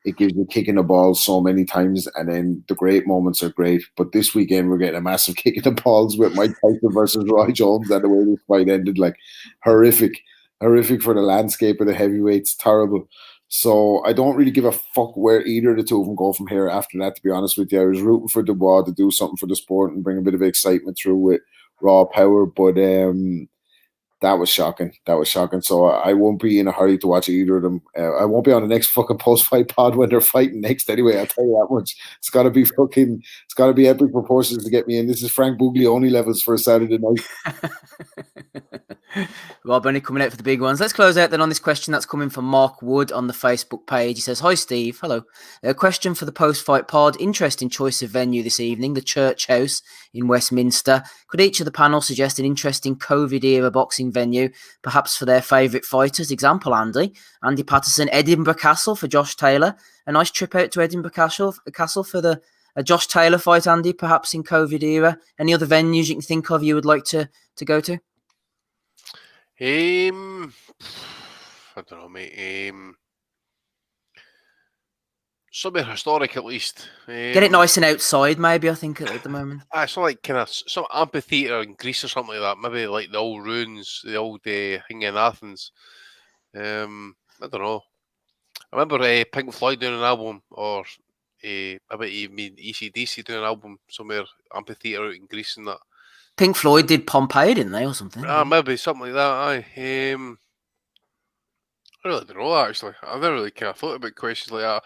Speaker 3: it gives you kicking the ball so many times, and then the great moments are great. But this weekend, we're getting a massive kicking the balls with Mike Tyson versus Roy Jones, and the way this fight ended, like horrific for the landscape of the heavyweights, terrible. So I don't really give a fuck where either of the two of them go from here after that, to be honest with you. I was rooting for Dubois to do something for the sport and bring a bit of excitement through with raw power, but that was shocking. So I won't be in a hurry to watch either of them. I won't be on the next fucking post-fight pod when they're fighting next anyway. I'll tell you that much. It's got to be epic proportions to get me in. This is Frank Buglioni levels for a Saturday night.
Speaker 1: Rob, only coming out for the big ones. Let's close out then on this question that's coming from Mark Wood on the Facebook page. He says, hi, Steve. Hello. A question for the post-fight pod. Interesting choice of venue this evening, the Church House in Westminster. Could each of the panel suggest an interesting COVID-era boxing venue, perhaps for their favourite fighters? Example, Andy Patterson, Edinburgh Castle for Josh Taylor. A nice trip out to Edinburgh Castle for the Josh Taylor fight, Andy, perhaps in COVID era. Any other venues you can think of you would like to go to?
Speaker 2: I don't know, mate. Somewhere historic, at least.
Speaker 1: Get it nice and outside, maybe, I think, at the moment.
Speaker 2: It's like kind of some amphitheatre in Greece or something like that. Maybe like the old ruins, the old thing in Athens. I don't know. I remember Pink Floyd doing an album, or maybe even ECDC doing an album somewhere, amphitheatre out in Greece and that.
Speaker 1: Pink Floyd did Pompeii, didn't they, or something?
Speaker 2: Maybe something like that, aye. I really don't know, actually. I've never really kind of thought about questions like that.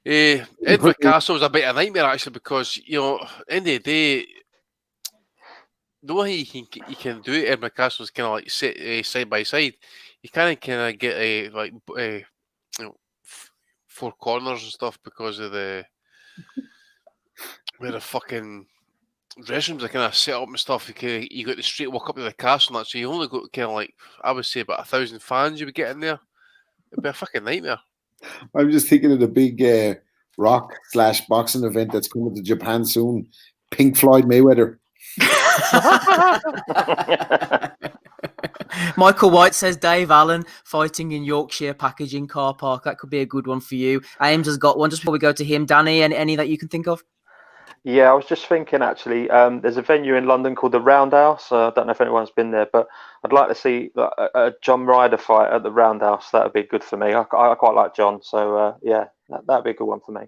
Speaker 2: Edinburgh Castle was a bit of a nightmare, actually, because, end of the day, the way you can do it, Edinburgh Castle is kind of like sit side by side. You kind of get four corners and stuff because of where the fucking restrooms are kind of set up and stuff. You got the straight walk up to the castle and that, so you only got kind of like, I would say, about 1,000 fans you would get in there. It'd be a fucking nightmare.
Speaker 3: I'm just thinking of the big rock/boxing event that's coming to Japan soon. Pink Floyd Mayweather.
Speaker 1: Michael White says Dave Allen fighting in Yorkshire packaging car park. That could be a good one for you. Ames has got one. Just before we go to him, Danny, any that you can think of?
Speaker 4: Yeah, I was just thinking, actually, there's a venue in London called the Roundhouse. I don't know if anyone's been there, but I'd like to see a John Ryder fight at the Roundhouse. That would be good for me. I quite like John, so yeah, that'd be a good one for me.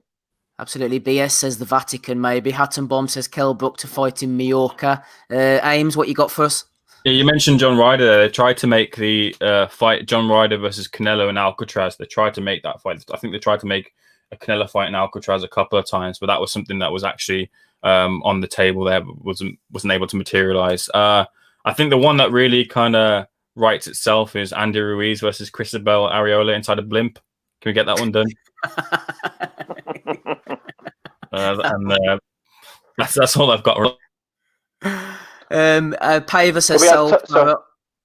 Speaker 1: Absolutely. BS says the Vatican, maybe. Hatton Bomb says Kell Brook to fight in Mallorca. Ames, what you got for us?
Speaker 5: Yeah, you mentioned John Ryder there. They tried to make the fight John Ryder versus Canelo and Alcatraz. They tried to make that fight. I think they tried to make a Canelo fight in Alcatraz a couple of times, but that was something that was actually on the table there, but wasn't able to materialize. I think the one that really kind of writes itself is Andy Ruiz versus Cristobal Arreola inside a blimp. Can we get that one done? That's all I've got.
Speaker 1: Paver says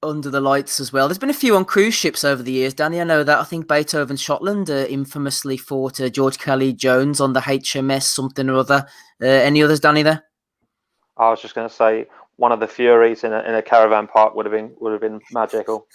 Speaker 1: Under the Lights as well. There's been a few on cruise ships over the years, Danny. I know that. I think Beethoven Scotland infamously fought George Kelly Jones on the HMS something or other. Any others, Danny? There.
Speaker 4: I was just going to say one of the Furies in a caravan park would have been magical.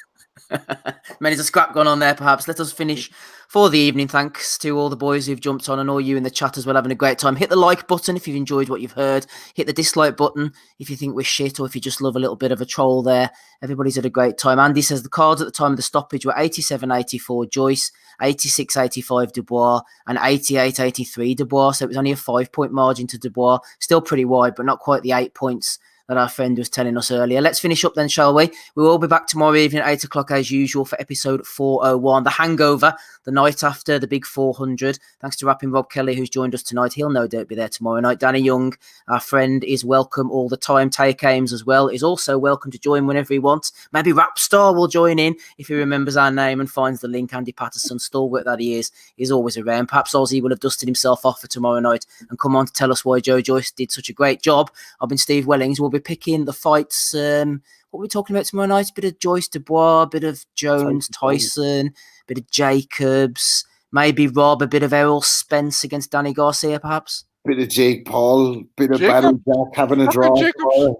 Speaker 1: Many's a scrap gone on there, perhaps. Let us finish for the evening. Thanks to all the boys who've jumped on and all you in the chat as well, having a great time. Hit the like button if you've enjoyed what you've heard. Hit the dislike button if you think we're shit or if you just love a little bit of a troll there. Everybody's had a great time. Andy says the cards at the time of the stoppage were 87.84 Joyce, 86.85 Dubois, and 88.83 Dubois. So it was only a 5-point margin to Dubois. Still pretty wide, but not quite the 8 points that our friend was telling us earlier. Let's finish up then, shall we? We will be back tomorrow evening at 8 o'clock as usual for episode 401. The Hangover, the night after the big 400. Thanks to rapping Rob Kelly, who's joined us tonight. He'll no doubt be there tomorrow night. Danny Young, our friend, is welcome all the time. Take Ames as well is also welcome to join whenever he wants. Maybe Rapstar will join in if he remembers our name and finds the link. Andy Patterson, stalwart that he is always around. Perhaps Ozzy will have dusted himself off for tomorrow night and come on to tell us why Joe Joyce did such a great job. I've been Steve Wellings. We'll be picking the fights. What are we talking about tomorrow night? A bit of Joyce, Dubois, a bit of Jones, Tyson, a bit of Jacobs, maybe Rob, a bit of Errol Spence against Danny Garcia, perhaps.
Speaker 3: Bit of Jake Paul, bit of
Speaker 2: Jacob?
Speaker 3: Battle Jack having a
Speaker 2: Fucking
Speaker 3: draw.
Speaker 2: Jacobs.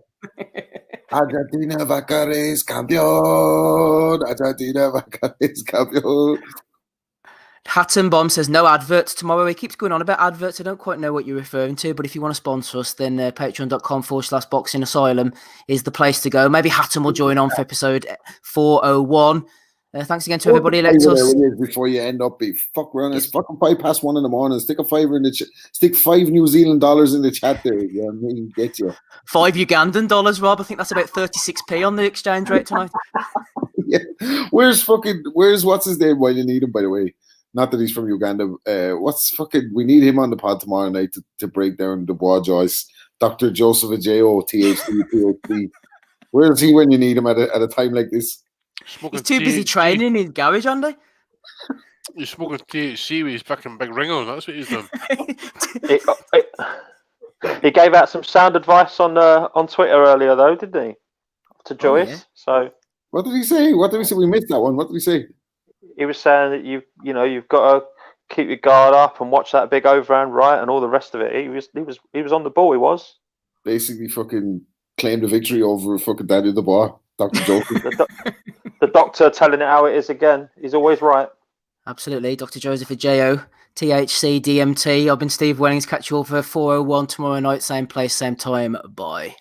Speaker 3: Argentina Vacares campeón. Argentina Vacares campeón.
Speaker 1: Hatton Bomb says no adverts tomorrow. He keeps going on about adverts. I don't quite know what you're referring to, but if you want to sponsor us, then patreon.com/Boxing Asylum is the place to go. Maybe Hatton will join on for episode 401. Thanks again to everybody. Let's us
Speaker 3: before you end up fuck around. It's fucking 1:05 in the morning. Stick a fiver in the stick $5 New Zealand in the chat there. Yeah, I mean, get you.
Speaker 1: 5 Ugandan dollars, Rob. I think that's about 36p on the exchange rate tonight.
Speaker 3: Yeah. Where's what's his name while you need him, by the way? Not that he's from Uganda. We need him on the pod tomorrow night to break down Dubois Joyce. Dr. Joseph Ajayo, THD. Where is he when you need him at a time like this?
Speaker 1: He's too busy training in his garage, Andy.
Speaker 2: He's smoking THC with his fucking big ring on. That's what he's done.
Speaker 4: He gave out some sound advice on Twitter earlier, though, didn't he? To Joyce.
Speaker 1: Yeah.
Speaker 4: So
Speaker 3: what did he say? We missed that one. What did he say?
Speaker 4: He was saying that you've got to keep your guard up and watch that big overhand right and all the rest of it. He was on the ball. He was
Speaker 3: basically fucking claimed a victory over fucking Daddy Dubois, Dr. Joseph.
Speaker 4: The doctor telling it how it is again. He's always right.
Speaker 1: Absolutely, Dr. Joseph Ajayo, THC DMT. I've been Steve Wellings. Catch you all for 401 tomorrow night, same place, same time. Bye.